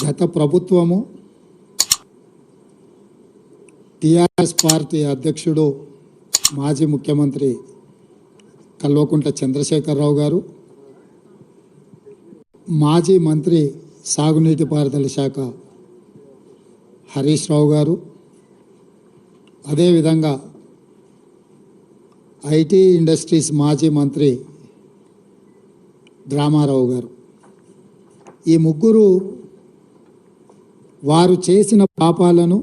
గత ప్రభుత్వము TRS party అధ్యక్షుడు మాజీ ముఖ్యమంత్రి కల్వకుంట్ల చంద్రశేఖరరావు గారు, మాజీ మంత్రి సాగునీటి పారుదల శాఖ హరీష్ రావు గారు, అదేవిధంగా ఐటీ ఇండస్ట్రీస్ మాజీ మంత్రి రామారావు గారు, ఈ ముగ్గురు వారు చేసిన పాపాలను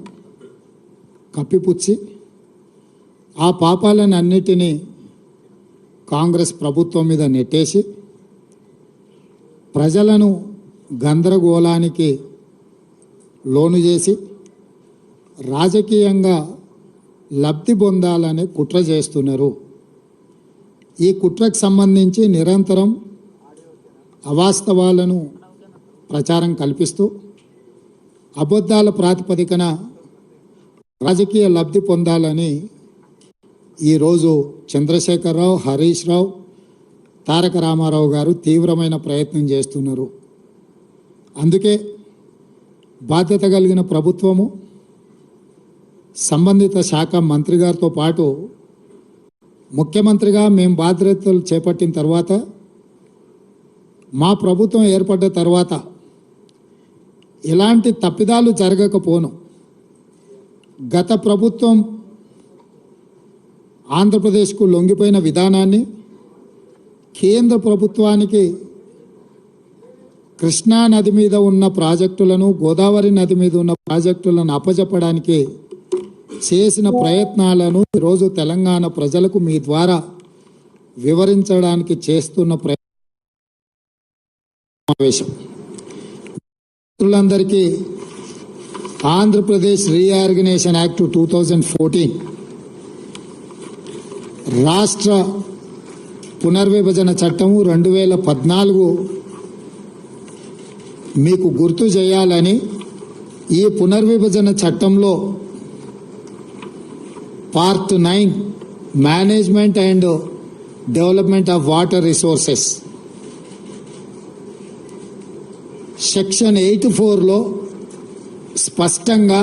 కప్పిపుచ్చి ఆ పాపాలను అన్నిటినీ కాంగ్రెస్ ప్రభుత్వం మీద నెట్టేసి ప్రజలను గందరగోళానికి లోను చేసి రాజకీయంగా లబ్ధి పొందాలనే కుట్ర చేస్తున్నారు. ఈ కుట్రకు సంబంధించి నిరంతరం అవాస్తవాలను ప్రచారం కల్పిస్తూ అబద్ధాల ప్రాతిపదికన రాజకీయ లబ్ధి పొందాలని ఈరోజు చంద్రశేఖరరావు, హరీష్ రావు, తారక రామారావు గారు తీవ్రమైన ప్రయత్నం చేస్తున్నారు. అందుకే బాధ్యత కలిగిన ప్రభుత్వము సంబంధిత శాఖ మంత్రి గారితో పాటు ముఖ్యమంత్రిగా మేము బాధ్యతలు చేపట్టిన తర్వాత, మా ప్రభుత్వం ఏర్పడ్డ తర్వాత ఎలాంటి తప్పిదాలు జరగకపోను గత ప్రభుత్వం ఆంధ్రప్రదేశ్కు లొంగిపోయిన విధానాన్ని కేంద్ర ప్రభుత్వానికి కృష్ణా నది మీద ఉన్న ప్రాజెక్టులను, గోదావరి నది మీద ఉన్న ప్రాజెక్టులను అప్పజెప్పడానికి చేసిన ప్రయత్నాలను ఈరోజు తెలంగాణ ప్రజలకు మీ ద్వారా వివరించడానికి చేస్తున్న సమావేశం. మిత్రులందరికీ ఆంధ్రప్రదేశ్ రీఆర్గనైజేషన్ యాక్ట్ 2014 రాష్ట్ర పునర్విభజన చట్టము 2014 మీకు గుర్తు చేయాలని ఈ పునర్విభజన చట్టంలో part 9 management and development of water resources section 84లో స్పష్టంగా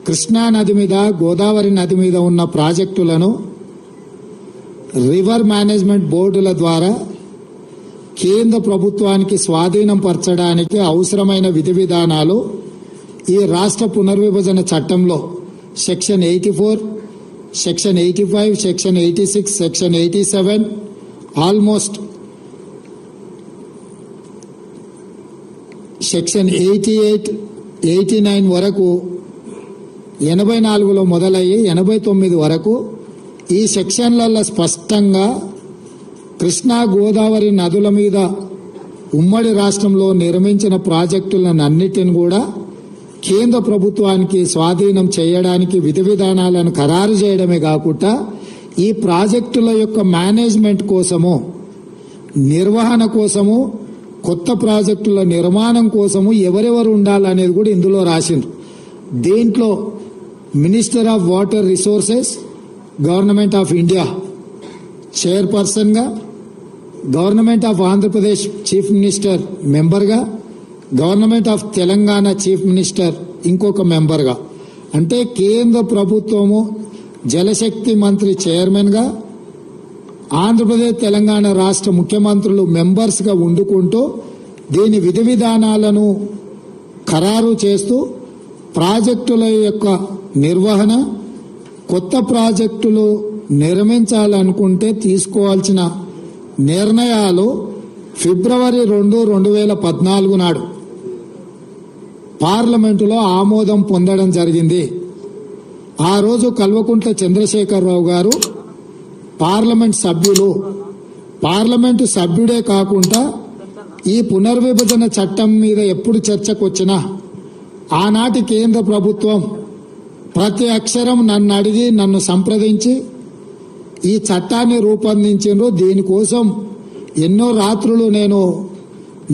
కృష్ణా నది మీద, గోదావరి నది మీద ఉన్న ప్రాజెక్టులను రివర్ మేనేజ్మెంట్ బోర్డుల ద్వారా కేంద్ర ప్రభుత్వానికి స్వాధీనం పరచడానికి అవసరమైన విధి విధానాలు ఈ రాష్ట్ర పునర్విభజన చట్టంలో section 84, section 85, section 86, section 87 almost section 88, 89 వరకు 84లో మొదలయ్యి 89 వరకు ఈ సెక్షన్లలో స్పష్టంగా కృష్ణా గోదావరి నదుల మీద ఉమ్మడి రాష్ట్రంలో నిర్మించిన ప్రాజెక్టులను అన్నిటిని కూడా కేంద్ర ప్రభుత్వానికి స్వాధీనం చేయడానికి విధి విధానాలను ఖరారు చేయడమే కాకుండా ఈ ప్రాజెక్టుల యొక్క మేనేజ్మెంట్ కోసము, నిర్వహణ కోసము, కొత్త ప్రాజెక్టుల నిర్మాణం కోసము ఎవరెవరు ఉండాలనేది కూడా ఇందులో రాసిండ్రు. దీంట్లో minister of water resources, government of India చైర్పర్సన్గా, government of Andhra Pradesh chief minister మెంబర్గా, government of Telangana chief minister ఇంకొక మెంబర్గా, అంటే కేంద్ర ప్రభుత్వము జలశక్తి మంత్రి చైర్మన్గా, ఆంధ్రప్రదేశ్ తెలంగాణ రాష్ట్ర ముఖ్యమంత్రులు మెంబర్స్గా ఉండుకుంటూ దీని విధి విధానాలను ఖరారు చేస్తూ ప్రాజెక్టుల యొక్క నిర్వహణ, కొత్త ప్రాజెక్టులు నిర్మించాలనుకుంటే తీసుకోవాల్సిన నిర్ణయాలు ఫిబ్రవరి 2, 2014 నాడు పార్లమెంటులో ఆమోదం పొందడం జరిగింది. ఆ రోజు కల్వకుంట్ల చంద్రశేఖరరావు గారు పార్లమెంటు సభ్యుడే కాకుండా ఈ పునర్విభజన చట్టం మీద ఎప్పుడు చర్చకు వచ్చినా ఆనాటి కేంద్ర ప్రభుత్వం ప్రతి అక్షరం నన్ను అడిగి, నన్ను సంప్రదించి ఈ చట్టాన్ని రూపొందించిండ్రు. దీనికోసం ఎన్నో రాత్రులు నేను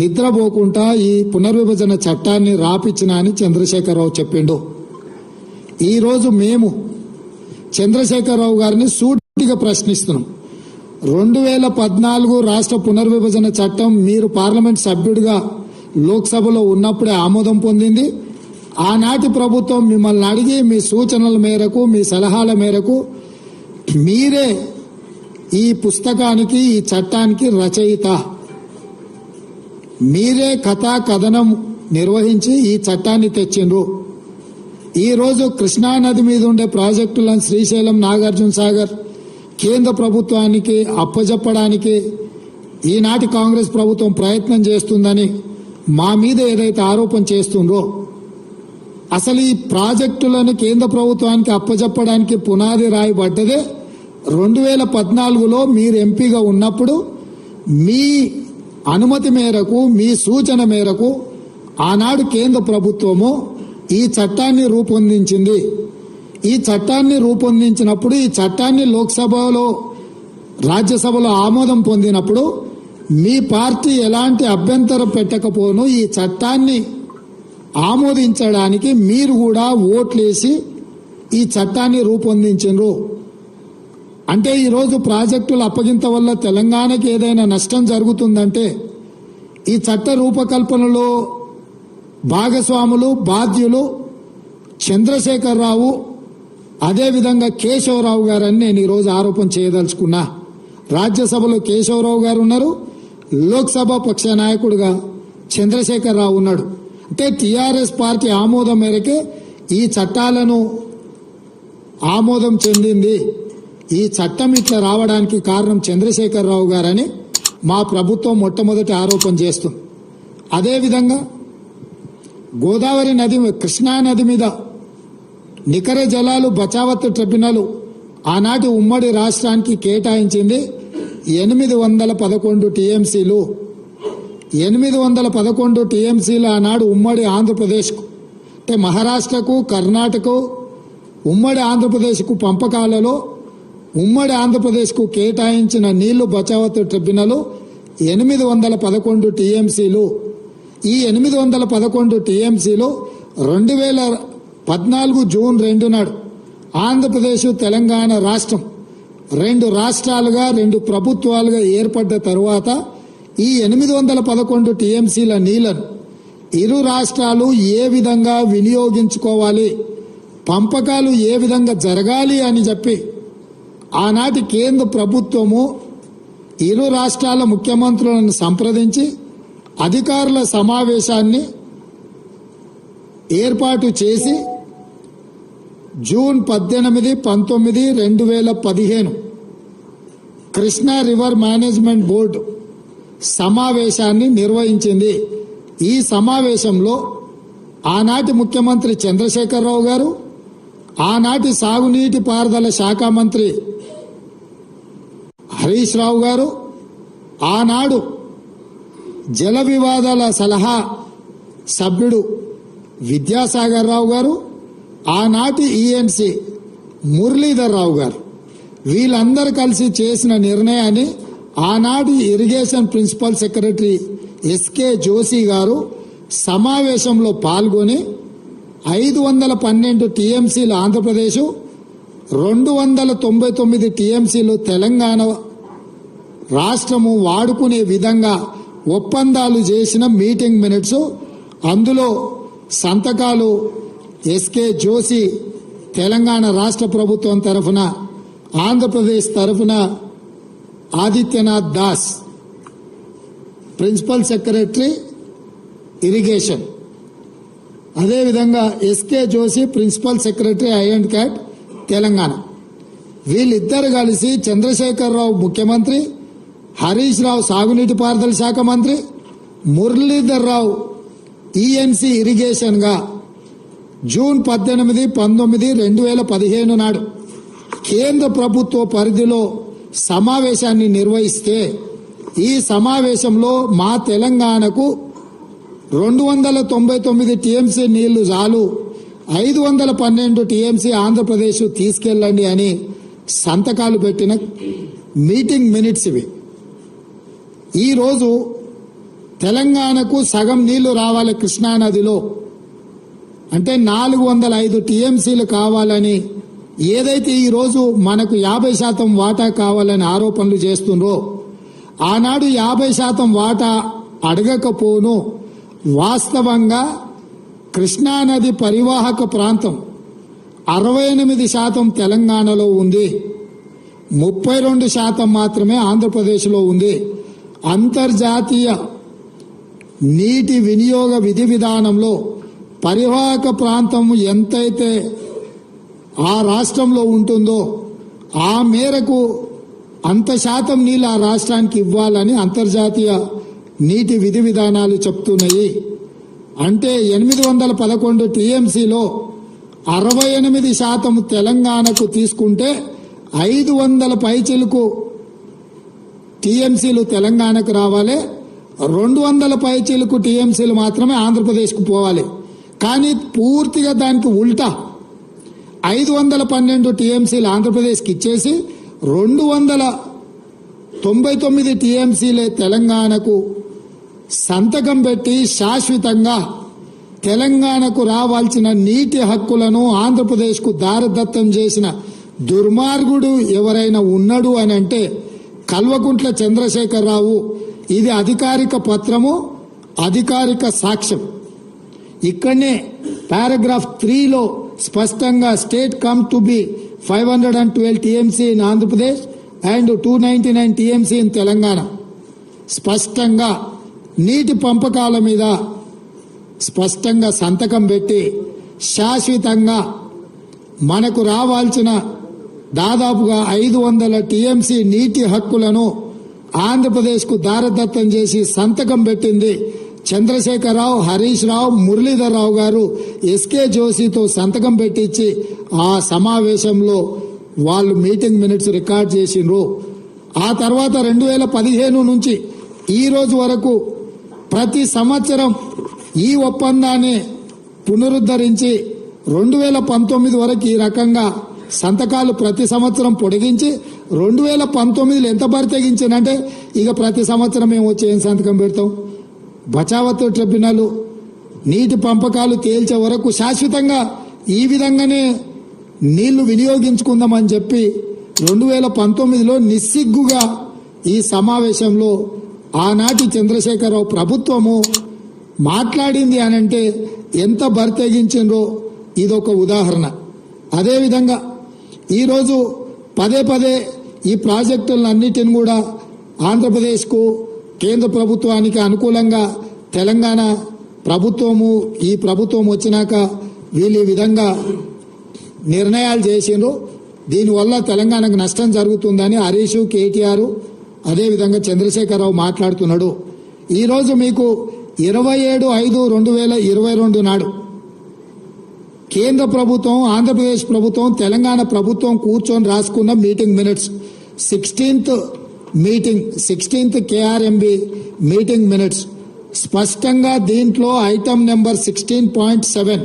నిద్రపోకుండా ఈ పునర్విభజన చట్టాన్ని రాపిచ్చిన అని చంద్రశేఖరరావు చెప్పిండు. ఈరోజు మేము చంద్రశేఖరరావు గారిని సూటిగా ప్రశ్నిస్తున్నాం. 2014 రాష్ట్ర పునర్విభజన చట్టం మీరు పార్లమెంట్ సభ్యుడిగా లోక్సభలో ఉన్నప్పుడే ఆమోదం పొందింది. ఆనాటి ప్రభుత్వం మిమ్మల్ని అడిగి మీ సూచనల మేరకు మీ సలహాల మేరకు మీరే ఈ పుస్తకానికి ఈ చట్టానికి రచయిత, మీరే కథా కథనం నిర్వహించి ఈ చట్టాన్ని తెచ్చిండ్రు. ఈరోజు కృష్ణానది మీద ఉండే ప్రాజెక్టులను శ్రీశైలం, నాగార్జున సాగర్ కేంద్ర ప్రభుత్వానికి అప్పజెప్పడానికి ఈనాటి కాంగ్రెస్ ప్రభుత్వం ప్రయత్నం చేస్తుందని మా మీద ఏదైతే ఆరోపణ చేస్తుండ్రో, అసలు ఈ ప్రాజెక్టులను కేంద్ర ప్రభుత్వానికి అప్పజెప్పడానికి పునాది రాయబడ్డదే 2014లో మీరు ఎంపీగా ఉన్నప్పుడు మీ అనుమతి మేరకు మీ సూచన మేరకు ఆనాడు కేంద్ర ప్రభుత్వము ఈ చట్టాన్ని రూపొందించింది. ఈ చట్టాన్ని రూపొందించినప్పుడు ఈ చట్టాన్ని లోక్సభలో రాజ్యసభలో ఆమోదం పొందినప్పుడు మీ పార్టీ ఎలాంటి అభ్యంతరం పెట్టకపోను ఈ చట్టాన్ని ఆమోదించడానికి మీరు కూడా ఓట్లేసి ఈ చట్టాన్ని రూపొందించారు. అంటే ఈరోజు ప్రాజెక్టుల అప్పగింత వల్ల తెలంగాణకి ఏదైనా నష్టం జరుగుతుందంటే ఈ చట్ట రూపకల్పనలో భాగస్వాములు బాధ్యులు చంద్రశేఖరరావు అదేవిధంగా కేశవరావు గారని నేను ఈరోజు ఆరోపణ చేయదలుచుకున్నా. రాజ్యసభలో కేశవరావు గారు ఉన్నారు, లోక్సభ పక్ష నాయకుడిగా చంద్రశేఖరరావు ఉన్నాడు. అంటే టీఆర్ఎస్ పార్టీ ఆమోదం మేరకే ఈ చట్టాలను ఆమోదం చెందింది. ఈ చట్టం ఇట్లా రావడానికి కారణం చంద్రశేఖరరావు గారని మా ప్రభుత్వం మొట్టమొదటి ఆరోపణ చేస్తుంది. అదేవిధంగా గోదావరి నది, కృష్ణా నది మీద నికర జలాలు బచావత్ ట్రిబ్యునల్ ఆనాటి ఉమ్మడి రాష్ట్రానికి కేటాయించింది 811 టీఎంసీలు. 811 టీఎంసీలు ఆనాడు ఉమ్మడి ఆంధ్రప్రదేశ్కు, అంటే మహారాష్ట్రకు, కర్ణాటకకు, ఉమ్మడి ఆంధ్రప్రదేశ్కు పంపకాలలో ఉమ్మడి ఆంధ్రప్రదేశ్కు కేటాయించిన నీళ్లు బచావత్ ట్రిబ్యునల్ 811 టీఎంసీలు. ఈ 811 టీఎంసీలు 2014 జూన్ 2 నాడు ఆంధ్రప్రదేశ్ తెలంగాణ రాష్ట్రం రెండు రాష్ట్రాలుగా రెండు ప్రభుత్వాలుగా ఏర్పడ్డ తరువాత ఈ 811 టీఎంసీల నీళ్లను ఇరు రాష్ట్రాలు ఏ విధంగా వినియోగించుకోవాలి, పంపకాలు ఏ విధంగా జరగాలి అని చెప్పి ఆనాటి కేంద్ర ప్రభుత్వము ఇరు రాష్ట్రాల ముఖ్యమంత్రులను సంప్రదించి అధికారుల సమావేశాన్ని ఏర్పాటు చేసి June 18, 19, 2015 Krishna river management board సమావేశాన్ని నిర్వహించింది. ఈ సమావేశంలో ఆనాటి ముఖ్యమంత్రి చంద్రశేఖరరావు గారు, ఆనాటి సాగునీటి పారుదల శాఖ మంత్రి హరీష్ రావు గారు, ఆనాడు జల వివాదాల సలహా సభ్యుడు విద్యాసాగర్ రావు గారు, ఆనాటి ఈఎన్సీ మురళీధర్ రావు గారు, వీళ్ళందరూ కలిసి చేసిన నిర్ణయాన్ని ఆనాటి irrigation principal secretary SK Joshi గారు సమావేశంలో పాల్గొని 512 టీఎంసీలు ఆంధ్రప్రదేశ్, 299 టీఎంసీలు తెలంగాణ రాష్ట్రము వాడుకునే విధంగా ఒప్పందాలు చేసిన మీటింగ్ మినిట్స్, అందులో సంతకాలు ఎస్కే జోషి తెలంగాణ రాష్ట్ర ప్రభుత్వం తరఫున, ఆంధ్రప్రదేశ్ తరఫున Adityanath Das principal secretary irrigation, అదేవిధంగా ఎస్కే జోషి ప్రిన్సిపల్ సెక్రటరీ ఐ&క్యాట్ తెలంగాణ, వీళ్ళిద్దరు కలిసి చంద్రశేఖరరావు ముఖ్యమంత్రి, హరీష్ రావు సాగునీటి పారుదల శాఖ మంత్రి, మురళీధర్ రావు ఈఎన్సీ ఇరిగేషన్ గా జూన్ 18, 19, 2015 నాడు కేంద్ర ప్రభుత్వ పరిధిలో సమావేశాన్ని నిర్వహిస్తే ఈ సమావేశంలో మా తెలంగాణకు 299 టీఎంసీ నీళ్లు చాలు, 512 టీఎంసీ ఆంధ్రప్రదేశ్ తీసుకెళ్లండి అని సంతకాలు పెట్టిన మీటింగ్ మినిట్స్ ఇవి. ఈరోజు తెలంగాణకు సగం నీళ్లు రావాలి కృష్ణానదిలో, అంటే 405 టీఎంసీలు కావాలని ఏదైతే ఈరోజు మనకు 50% వాటా కావాలని ఆరోపణలు చేస్తుండ్రో, ఆనాడు 50% వాటా అడగకపోను వాస్తవంగా కృష్ణానది పరివాహక ప్రాంతం 68% తెలంగాణలో ఉంది, 32% మాత్రమే ఆంధ్రప్రదేశ్లో ఉంది. అంతర్జాతీయ నీటి వినియోగ విధి విధానంలో పరివాహక ప్రాంతం ఎంతైతే ఆ రాష్ట్రంలో ఉంటుందో ఆ మేరకు అంత శాతం నీళ్ళు ఆ రాష్ట్రానికి ఇవ్వాలని అంతర్జాతీయ నీటి విధి విధానాలు చెప్తున్నాయి. అంటే 811 టీఎంసీలో 68% తెలంగాణకు తీసుకుంటే 500 పైచిలకు టీఎంసీలు తెలంగాణకు రావాలి, 200 పైచిలకు టీఎంసీలు మాత్రమే ఆంధ్రప్రదేశ్కు పోవాలి. కానీ పూర్తిగా దానికి ఉల్టా 512 టీఎంసీలు ఆంధ్రప్రదేశ్కి ఇచ్చేసి 299 టీఎంసీలే తెలంగాణకు సంతకం పెట్టి శాశ్వతంగా తెలంగాణకు రావాల్సిన నీటి హక్కులను ఆంధ్రప్రదేశ్కు దారదత్తం చేసిన దుర్మార్గుడు ఎవరైనా ఉన్నాడు అని అంటే కల్వకుంట్ల చంద్రశేఖరరావు. ఇది అధికారిక పత్రము, అధికారిక సాక్ష్యం. ఇక్కడనే పారాగ్రాఫ్ 3లో స్పష్టంగా state come to be 512 TMC in Andhra Pradesh and 299 TMC in Telangana స్పష్టంగా నీటి పంపకాల మీద స్పష్టంగా సంతకం పెట్టి శాశ్వతంగా మనకు రావాల్సిన దాదాపుగా 500 టీఎంసీ నీటి హక్కులను ఆంధ్రప్రదేశ్కు దారదత్తం చేసి సంతకం పెట్టింది చంద్రశేఖరరావు, హరీష్ రావు, మురళీధర్ రావు గారు ఎస్కే జోషితో సంతకం పెట్టించి ఆ సమావేశంలో వాళ్ళు మీటింగ్ మినిట్స్ రికార్డ్ చేసిండ్రు. ఆ తర్వాత 2015 నుంచి ఈ రోజు వరకు ప్రతి సంవత్సరం ఈ ఒప్పందాన్ని పునరుద్ధరించి 2019 వరకు ఈ రకంగా సంతకాలు ప్రతి సంవత్సరం పొడిగించి 2019లో ఎంత బరితెగించానంటే ఇక ప్రతి సంవత్సరం మేము వచ్చి ఏం సంతకం పెడతాం. బచావత్ ట్రిబ్యునల్ నీటి పంపకాలు తేల్చే వరకు శాశ్వతంగా ఈ విధంగానే నీళ్లు వినియోగించుకుందామని చెప్పి 2019లో నిస్సిగ్గుగా ఈ సమావేశంలో ఆనాటి చంద్రశేఖరరావు ప్రభుత్వము మాట్లాడింది అనంటే ఎంత బరితెగించిండ్రో ఇదొక ఉదాహరణ. అదేవిధంగా ఈరోజు పదే పదే ఈ ప్రాజెక్టులన్నిటిని కూడా ఆంధ్రప్రదేశ్కు కేంద్ర ప్రభుత్వానికి అనుకూలంగా తెలంగాణ ప్రభుత్వము ఈ ప్రభుత్వం వచ్చినాక వీళ్ళు ఈ విధంగా నిర్ణయాలు చేసిండ్రు. దీనివల్ల తెలంగాణకు నష్టం జరుగుతుందని హరీష్, కేటీఆర్ అదేవిధంగా చంద్రశేఖరరావు మాట్లాడుతున్నాడు. ఈరోజు మీకు 27/5/2022 నాడు కేంద్ర ప్రభుత్వం, ఆంధ్రప్రదేశ్ ప్రభుత్వం, తెలంగాణ ప్రభుత్వం కూర్చొని రాసుకున్న meeting minutes 16th KRMB meeting minutes స్పష్టంగా దీంట్లో item number 16.7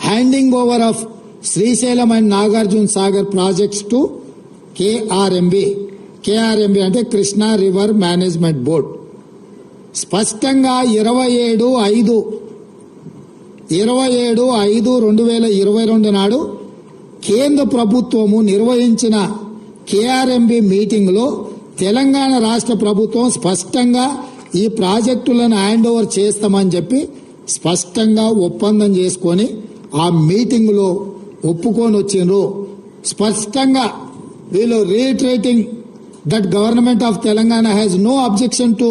handing over of Srisailam and Nagarjuna Sagar projects to KRMB అంటే కృష్ణా రివర్ మేనేజ్మెంట్ బోర్డ్ స్పష్టంగా 27/5/2022 నాడు కేంద్ర ప్రభుత్వము నిర్వహించిన KRMB మీటింగ్లో తెలంగాణ రాష్ట్ర ప్రభుత్వం స్పష్టంగా ఈ ప్రాజెక్టులను హ్యాండ్ ఓవర్ చేస్తామని చెప్పి స్పష్టంగా ఒప్పందం చేసుకొని ఆ మీటింగ్లో ఒప్పుకొని వచ్చిండ్రు. స్పష్టంగా వీళ్ళు reiterating that government of Telangana has no objection to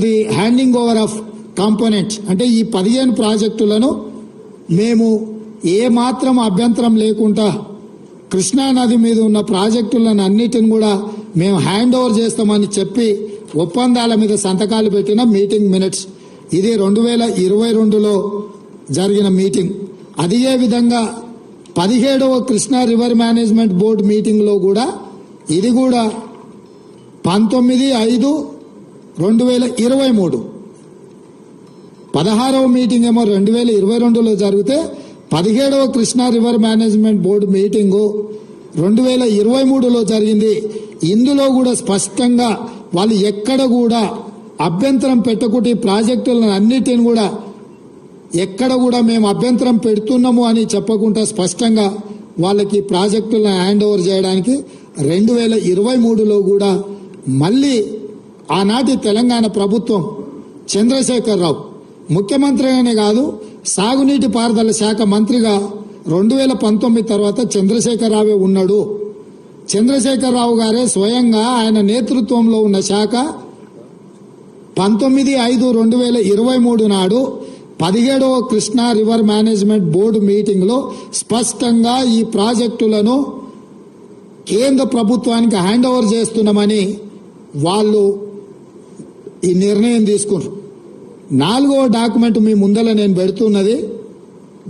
the handing over of components. అంటే ఈ 15 ప్రాజెక్టులను మేము ఏ మాత్రం అభ్యంతరం లేకుండా కృష్ణా నది మీద ఉన్న ప్రాజెక్టులను అన్నిటిని కూడా మేము హ్యాండ్ ఓవర్ చేస్తామని చెప్పి ఒప్పందాల మీద సంతకాలు పెట్టిన మీటింగ్ మినిట్స్. ఇది 2022లో జరిగిన మీటింగ్. అదే విధంగా 17వ కృష్ణా రివర్ మేనేజ్మెంట్ బోర్డు మీటింగ్లో కూడా ఇది కూడా 19/5/2023 16వ మీటింగ్ ఏమో 2022లో జరిగితే 17వ Krishna river management board meeting 2023లో జరిగింది. ఇందులో కూడా స్పష్టంగా వాళ్ళు ఎక్కడ కూడా అభ్యంతరం పెట్టకుండా ఈ ప్రాజెక్టులను అన్నిటిని కూడా ఎక్కడ కూడా మేము అభ్యంతరం పెడుతున్నాము అని చెప్పకుండా స్పష్టంగా వాళ్ళకి ప్రాజెక్టులను హ్యాండ్ ఓవర్ చేయడానికి 2023లో కూడా మళ్ళీ ఆనాటి తెలంగాణ ప్రభుత్వం చంద్రశేఖరరావు ముఖ్యమంత్రిగానే కాదు సాగునీటి పారుదల శాఖ మంత్రిగా 2019 తర్వాత చంద్రశేఖరరావే ఉన్నాడు. చంద్రశేఖరరావు గారే స్వయంగా ఆయన నేతృత్వంలో ఉన్న శాఖ 19/5/2023 నాడు 17వ కృష్ణా రివర్ మేనేజ్మెంట్ బోర్డు మీటింగ్లో స్పష్టంగా ఈ ప్రాజెక్టులను కేంద్ర ప్రభుత్వానికి హ్యాండ్ ఓవర్ చేస్తున్నామని వాళ్ళు ఈ నిర్ణయం తీసుకున్నారు. 4వ డాక్యుమెంట్ మీ ముందర నేను పెడుతున్నది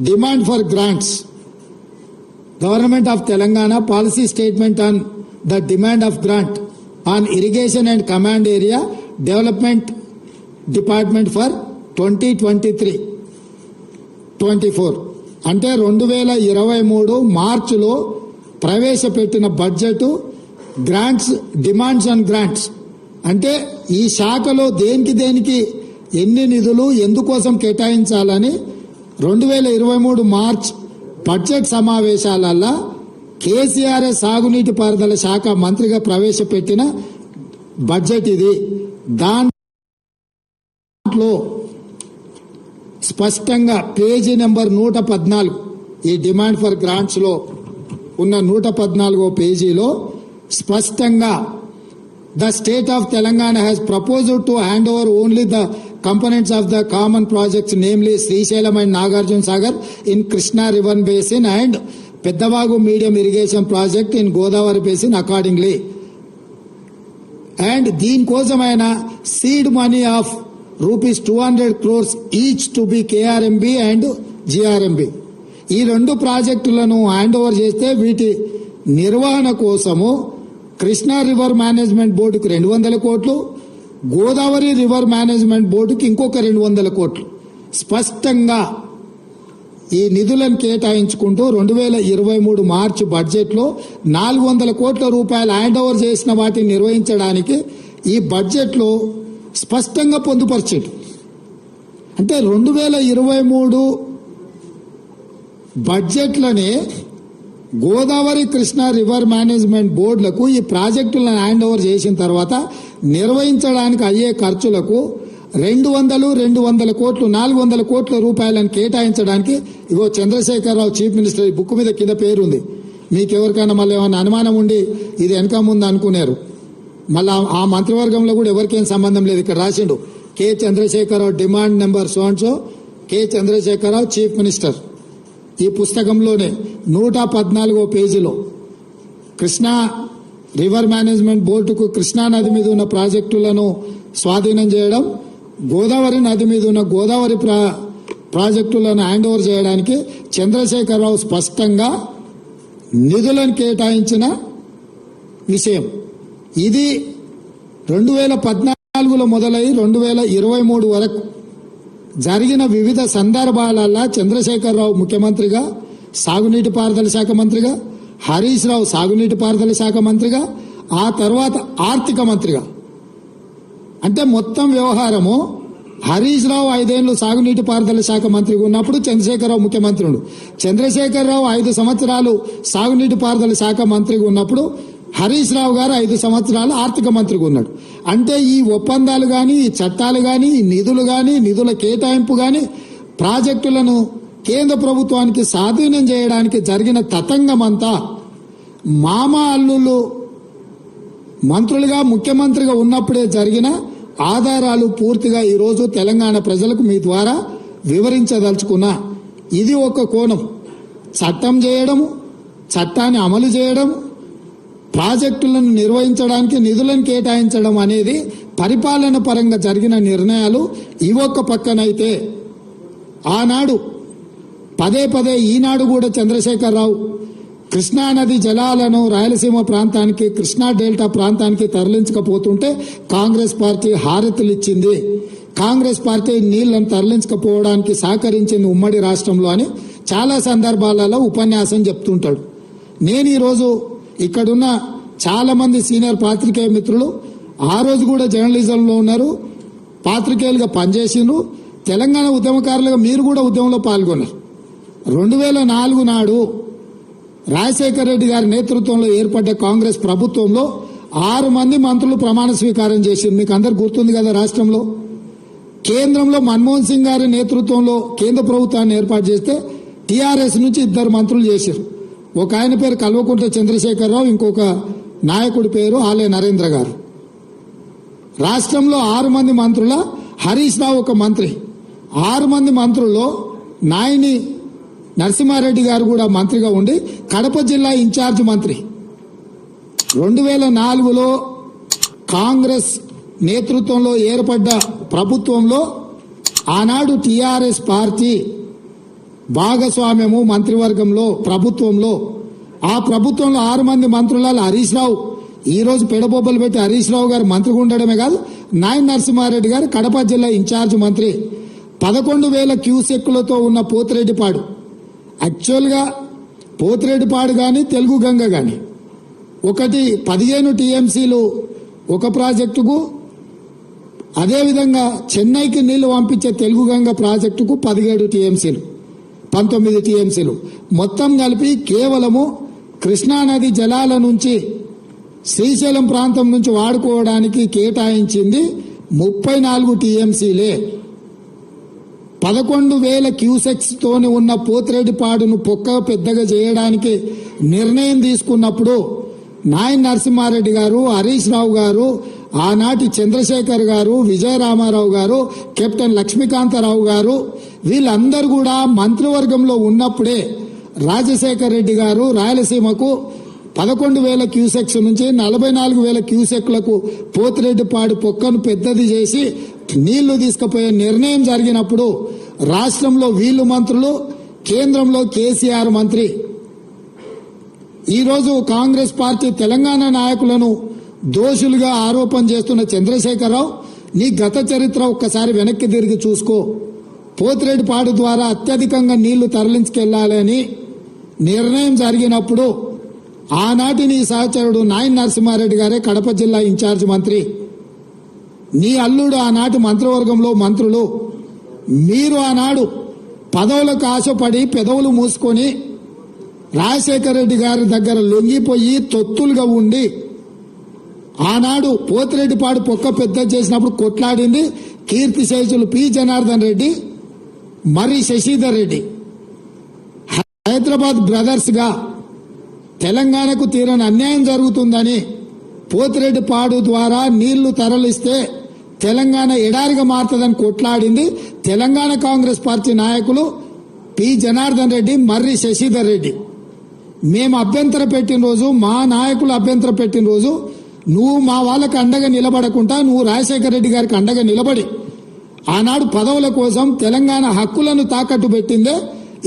demand for grants government of Telangana policy statement on the demand of grant on irrigation and command area development department for 2023-24 అంటే 2023 మార్చిలో ప్రవేశపెట్టిన budget grants demands and grants అంటే ఈ శాఖలో దేనికి ఎన్ని నిధులు ఎందుకోసం కేటాయించాలని 2023 మార్చ్ బడ్జెట్ సమావేశాలలో కేసీఆర్ సాగునీటి పారుదల శాఖ మంత్రిగా ప్రవేశపెట్టిన బడ్జెట్ ఇది. దాంట్లో స్పష్టంగా పేజీ నెంబర్ 114 ఈ డిమాండ్ ఫర్ గ్రాంట్స్ లో ఉన్న 114వ పేజీలో స్పష్టంగా the state of Telangana has proposed to hand over only the components of the common projects, namely Srisailam and Nagarjuna Sagar in Krishna River Basin and Peddavagu Medium Irrigation Project in Godavari Basin accordingly. And దీని కోసమైన seed money of rupees 200 crores each to be KRMB and GRMB. ఈ రెండు ప్రాజెక్టులను hand over చేస్తే వీటి నిర్వహణ కోసము Krishna river management బోర్డుకు 200 కోట్లు, గోదావరి రివర్ మేనేజ్మెంట్ బోర్డుకి ఇంకొక 200 కోట్లు స్పష్టంగా ఈ నిధులను కేటాయించుకుంటూ 2023 మార్చి బడ్జెట్లో 400 కోట్ల రూపాయలు హ్యాండ్ ఓవర్ చేసిన వాటిని నిర్వహించడానికి ఈ బడ్జెట్లో స్పష్టంగా పొందుపరిచాడు. అంటే 2023 బడ్జెట్లోనే గోదావరి కృష్ణా రివర్ మేనేజ్మెంట్ బోర్డులకు ఈ ప్రాజెక్టులను హ్యాండ్ ఓవర్ చేసిన తర్వాత నిర్వహించడానికి అయ్యే ఖర్చులకు 200 కోట్లు 400 కోట్ల రూపాయలను కేటాయించడానికి ఇగో చంద్రశేఖరరావు చీఫ్ మినిస్టర్ ఈ బుక్ మీద కింద పేరుంది. మీకెవరికైనా మళ్ళీ ఏమైనా అనుమానం ఉండి ఇది వెనక ముందు అనుకున్నారు, మళ్ళీ ఆ మంత్రివర్గంలో కూడా ఎవరికేం సంబంధం లేదు. ఇక్కడ రాసిండు K Chandrashekar Rao demand number so K Chandrashekar Rao chief minister. ఈ పుస్తకంలోనే 114వ పేజీలో కృష్ణా రివర్ మేనేజ్మెంట్ బోర్డుకు కృష్ణా నది మీద ఉన్న ప్రాజెక్టులను స్వాధీనం చేయడం, గోదావరి నది మీద ఉన్న గోదావరి ప్రాజెక్టులను హ్యాండ్ ఓవర్ చేయడానికి చంద్రశేఖరరావు స్పష్టంగా నిధులను కేటాయించిన విషయం. ఇది 2014లో మొదలై 2023 వరకు జరిగిన వివిధ సందర్భాలలో చంద్రశేఖరరావు ముఖ్యమంత్రిగా, సాగునీటి పారుదల శాఖ మంత్రిగా, హరీష్ రావు సాగునీటి పారుదల శాఖ మంత్రిగా, ఆ తర్వాత ఆర్థిక మంత్రిగా, అంటే మొత్తం వ్యవహారము హరీష్ రావు 5 ఏళ్లు సాగునీటి పారుదల శాఖ మంత్రిగా ఉన్నప్పుడు చంద్రశేఖరరావు ముఖ్యమంత్రి ఉండు. చంద్రశేఖరరావు 5 సంవత్సరాలు సాగునీటి పారుదల శాఖ మంత్రిగా ఉన్నప్పుడు హరీష్ రావు గారు 5 సంవత్సరాలు ఆర్థిక మంత్రిగా ఉన్నాడు. అంటే ఈ ఒప్పందాలు గాని, ఈ చట్టాలు గాని, ఈ నిధులు గాని, నిధుల కేటాయింపు గాని, ప్రాజెక్టులను కేంద్ర ప్రభుత్వానికి స్వాధీనం చేయడానికి జరిగిన తతంగమంతా మామ అల్లుళ్ళు మంత్రులుగా ముఖ్యమంత్రిగా ఉన్నప్పుడే జరిగిన ఆధారాలు పూర్తిగా ఈరోజు తెలంగాణ ప్రజలకు మీ ద్వారా వివరించదలుచుకున్నా. ఇది ఒక కోణం. చట్టం చేయడము, చట్టాన్ని అమలు చేయడం, ప్రాజెక్టులను నిర్వహించడానికి నిధులను కేటాయించడం అనేది పరిపాలన పరంగా జరిగిన నిర్ణయాలు. ఇవొక పక్కనైతే ఆనాడు పదే ఈనాడు కూడా చంద్రశేఖరరావు కృష్ణానది జలాలను రాయలసీమ ప్రాంతానికి, కృష్ణా డెల్టా ప్రాంతానికి తరలించకపోతుంటే కాంగ్రెస్ పార్టీ హారతులు ఇచ్చింది, కాంగ్రెస్ పార్టీ నీళ్లను తరలించకపోవడానికి సహకరించింది ఉమ్మడి రాష్ట్రంలో అని చాలా సందర్భాలలో ఉపన్యాసం చెప్తుంటాడు. నేను ఈరోజు ఇక్కడున్న చాలా మంది సీనియర్ పాత్రికేయ మిత్రులు ఆ రోజు కూడా జర్నలిజంలో ఉన్నారు, పాత్రికేయులుగా పనిచేసిండ్రు, తెలంగాణ ఉద్యమకారులుగా మీరు కూడా ఉద్యమంలో పాల్గొన్నారు. 2004 నాడు రాజశేఖర రెడ్డి గారి నేతృత్వంలో ఏర్పడ్డ కాంగ్రెస్ ప్రభుత్వంలో 6 మంది మంత్రులు ప్రమాణ స్వీకారం చేసింది. మీకు అందరు గుర్తుంది కదా. రాష్ట్రంలో కేంద్రంలో మన్మోహన్ సింగ్ గారి నేతృత్వంలో కేంద్ర ప్రభుత్వాన్ని ఏర్పాటు చేస్తే టీఆర్ఎస్ నుంచి 2 మంత్రులు చేశారు. ఒక ఆయన పేరు కల్వకుంట్ల చంద్రశేఖరరావు, ఇంకొక నాయకుడి పేరు ఆలే నరేంద్ర గారు. రాష్ట్రంలో 6 మంది మంత్రుల హరీష్ రావు ఒక మంత్రి. 6 మంది మంత్రుల్లో నాయని నరసింహారెడ్డి గారు కూడా మంత్రిగా ఉండి కడప జిల్లా ఇన్ఛార్జ్ మంత్రి. 2004లో కాంగ్రెస్ నేతృత్వంలో ఏర్పడ్డ ప్రభుత్వంలో ఆనాడు టీఆర్ఎస్ పార్టీ భాగస్వామ్యము మంత్రివర్గంలో ప్రభుత్వంలో, ఆ ప్రభుత్వంలో 6 మంది మంత్రులలో హరీష్ రావు, ఈ రోజు పెడబొబ్బలు పెట్టి హరీష్ రావు గారు మంత్రిగా ఉండడమే కాదు, నాయన నరసింహారెడ్డి గారు కడప జిల్లా ఇన్ఛార్జ్ మంత్రి. 11,000 క్యూసెక్కులతో ఉన్న పోతిరెడ్డిపాడు, యాక్చువల్గా పోతిరెడ్డిపాడు కానీ తెలుగు గంగ కానీ ఒకటి 15 టీఎంసీలు ఒక ప్రాజెక్టుకు, అదేవిధంగా చెన్నైకి నీళ్లు పంపించే తెలుగు గంగ ప్రాజెక్టుకు 17 టీఎంసీలు, 19 టీఎంసీలు మొత్తం కలిపి కేవలము కృష్ణానది జలాల నుంచి శ్రీశైలం ప్రాంతం నుంచి వాడుకోవడానికి కేటాయించింది 34 టీఎంసీలే. 11,000 క్యూసెక్స్ తోని ఉన్న పోతిరెడ్డిపాడును పొక్క పెద్దగా చేయడానికి నిర్ణయం తీసుకున్నప్పుడు నాయన నరసింహారెడ్డి గారు, హరీష్ రావు గారు, ఆనాటి చంద్రశేఖర్ గారు, విజయరామారావు గారు, కెప్టెన్ లక్ష్మీకాంతరావు గారు వీళ్ళందరూ కూడా మంత్రివర్గంలో ఉన్నప్పుడే రాజశేఖర్ రెడ్డి గారు రాయలసీమకు 11,000 క్యూసెక్స్ నుంచి 44,000 క్యూసెక్లకు పోతిరెడ్డిపాడు పొక్కను పెద్దది చేసి నీళ్లు తీసుకుపోయే నిర్ణయం జరిగినప్పుడు రాష్ట్రంలో వీళ్ళు మంత్రులు, కేంద్రంలో కేసీఆర్ మంత్రి. ఈరోజు కాంగ్రెస్ పార్టీ తెలంగాణ నాయకులను దోషులుగా ఆరోపణ చేస్తున్న చంద్రశేఖరరావు, నీ గత చరిత్ర ఒక్కసారి వెనక్కి తిరిగి చూసుకో. పోతిరెడ్డిపాడు ద్వారా అత్యధికంగా నీళ్లు తరలించుకెళ్లాలని నిర్ణయం జరిగినప్పుడు ఆనాటి నీ సహచరుడు నాయన నరసింహారెడ్డి గారే కడప జిల్లా ఇన్ఛార్జ్ మంత్రి. నీ అల్లుడు ఆనాటి మంత్రివర్గంలో మంత్రులు. మీరు ఆనాడు పదవులకు ఆశపడి పెదవులు మూసుకొని రాజశేఖర రెడ్డి గారి దగ్గర లొంగిపోయి తొత్తులుగా ఉండి ఆనాడు పోతిరెడ్డిపాడు పొక్క పెద్ద చేసినప్పుడు కొట్లాడింది కీర్తిశేషులు పి జనార్దన్ రెడ్డి, మరి శశిధర్ రెడ్డి. హైదరాబాద్ బ్రదర్స్ గా తెలంగాణకు తీరని అన్యాయం జరుగుతుందని పోతిరెడ్డిపాడు ద్వారా నీళ్లు తరలిస్తే తెలంగాణ ఎడారిగా మారుతుందని కొట్లాడింది తెలంగాణ కాంగ్రెస్ పార్టీ నాయకులు పి జనార్దన్ రెడ్డి, మర్రి శశిధర్ రెడ్డి. మేము అభ్యంతర పెట్టిన రోజు, మా నాయకులు అభ్యంతర పెట్టిన రోజు నువ్వు మా వాళ్ళకి అండగా నిలబడకుండా నువ్వు రాజశేఖర రెడ్డి గారికి అండగా నిలబడి ఆనాడు పదవుల కోసం తెలంగాణ హక్కులను తాకట్టు పెట్టిందే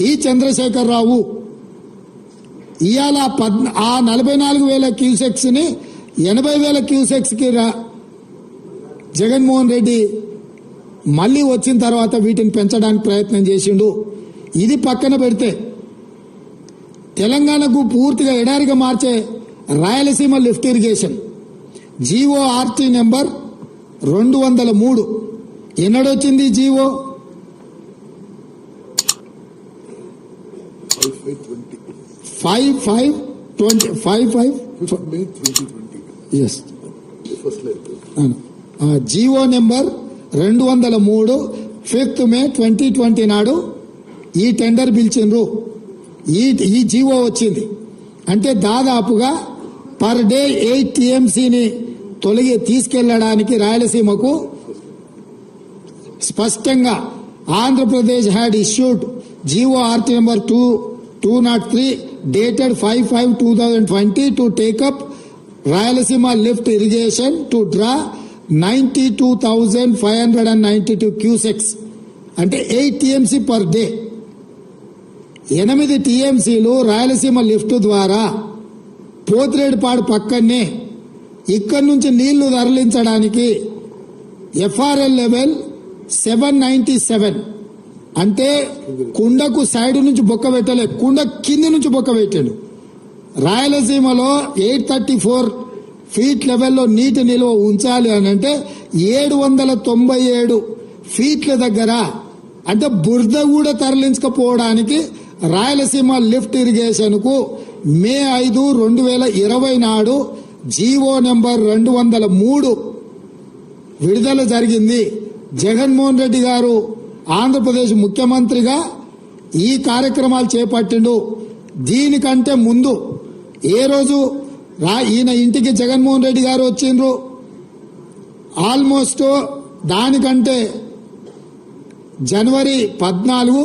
ఈ చంద్రశేఖరరావు. ఇవాళ ఆ 44,000 క్యూసెక్స్ ని 80,000 క్యూసెక్స్ కి జగన్మోహన్ రెడ్డి మళ్లీ వచ్చిన తర్వాత వీటిని పెంచడానికి ప్రయత్నం చేసిండు. ఇది పక్కన పెడితే తెలంగాణకు పూర్తిగా ఎడారిగా మార్చే Rayalaseema lift irrigation GO RT number 203 ఎన్నడొచ్చింది GO? 5/5/20. GO number 203 5th May 2020 నాడు ఈ టెండర్ పిలిచిండ్రు. ఈ జీవో వచ్చింది అంటే దాదాపుగా పర్ డే 8 టీఎంసీని తీసుకెళ్లడానికి రాయలసీమకు స్పష్టంగా Andhra Pradesh had issued GORT number 203 dated 5/5/2020 to take up Rayalaseema lift irrigation to draw 92,592 cusecs అంటే 8 టీఎంసీ పర్ డే. 8 టీఎంసీలు రాయలసీమ లిఫ్ట్ ద్వారా పోతిరెడ్డిపాడు పక్కనే ఇక్కడి నుంచి నీళ్లు తరలించడానికి ఎఫ్ఆర్ఎల్ లెవెల్ 797 అంటే కుండకు సైడ్ నుంచి బొక్క పెట్టలే, కుండ కింది నుంచి బొక్క పెట్టాడు. రాయలసీమలో 834 ఫీట్ లెవెల్లో నీటి నిల్వ ఉంచాలి అని అంటే 797 ఫీట్ల దగ్గర అంటే బురద కూడా తరలించకపోవడానికి రాయలసీమ లిఫ్ట్ ఇరిగేషన్ కు May 5, 2020 నాడు జీవో నెంబర్ 203 విడుదల జరిగింది. జగన్మోహన్ రెడ్డి గారు ఆంధ్రప్రదేశ్ ముఖ్యమంత్రిగా ఈ కార్యక్రమాలు చేపట్టిండు. దీనికంటే ముందు ఏ రోజు ఈయన ఇంటికి జగన్మోహన్ రెడ్డి గారు వచ్చిండ్రు, ఆల్మోస్ట్ దానికంటే జనవరి 14,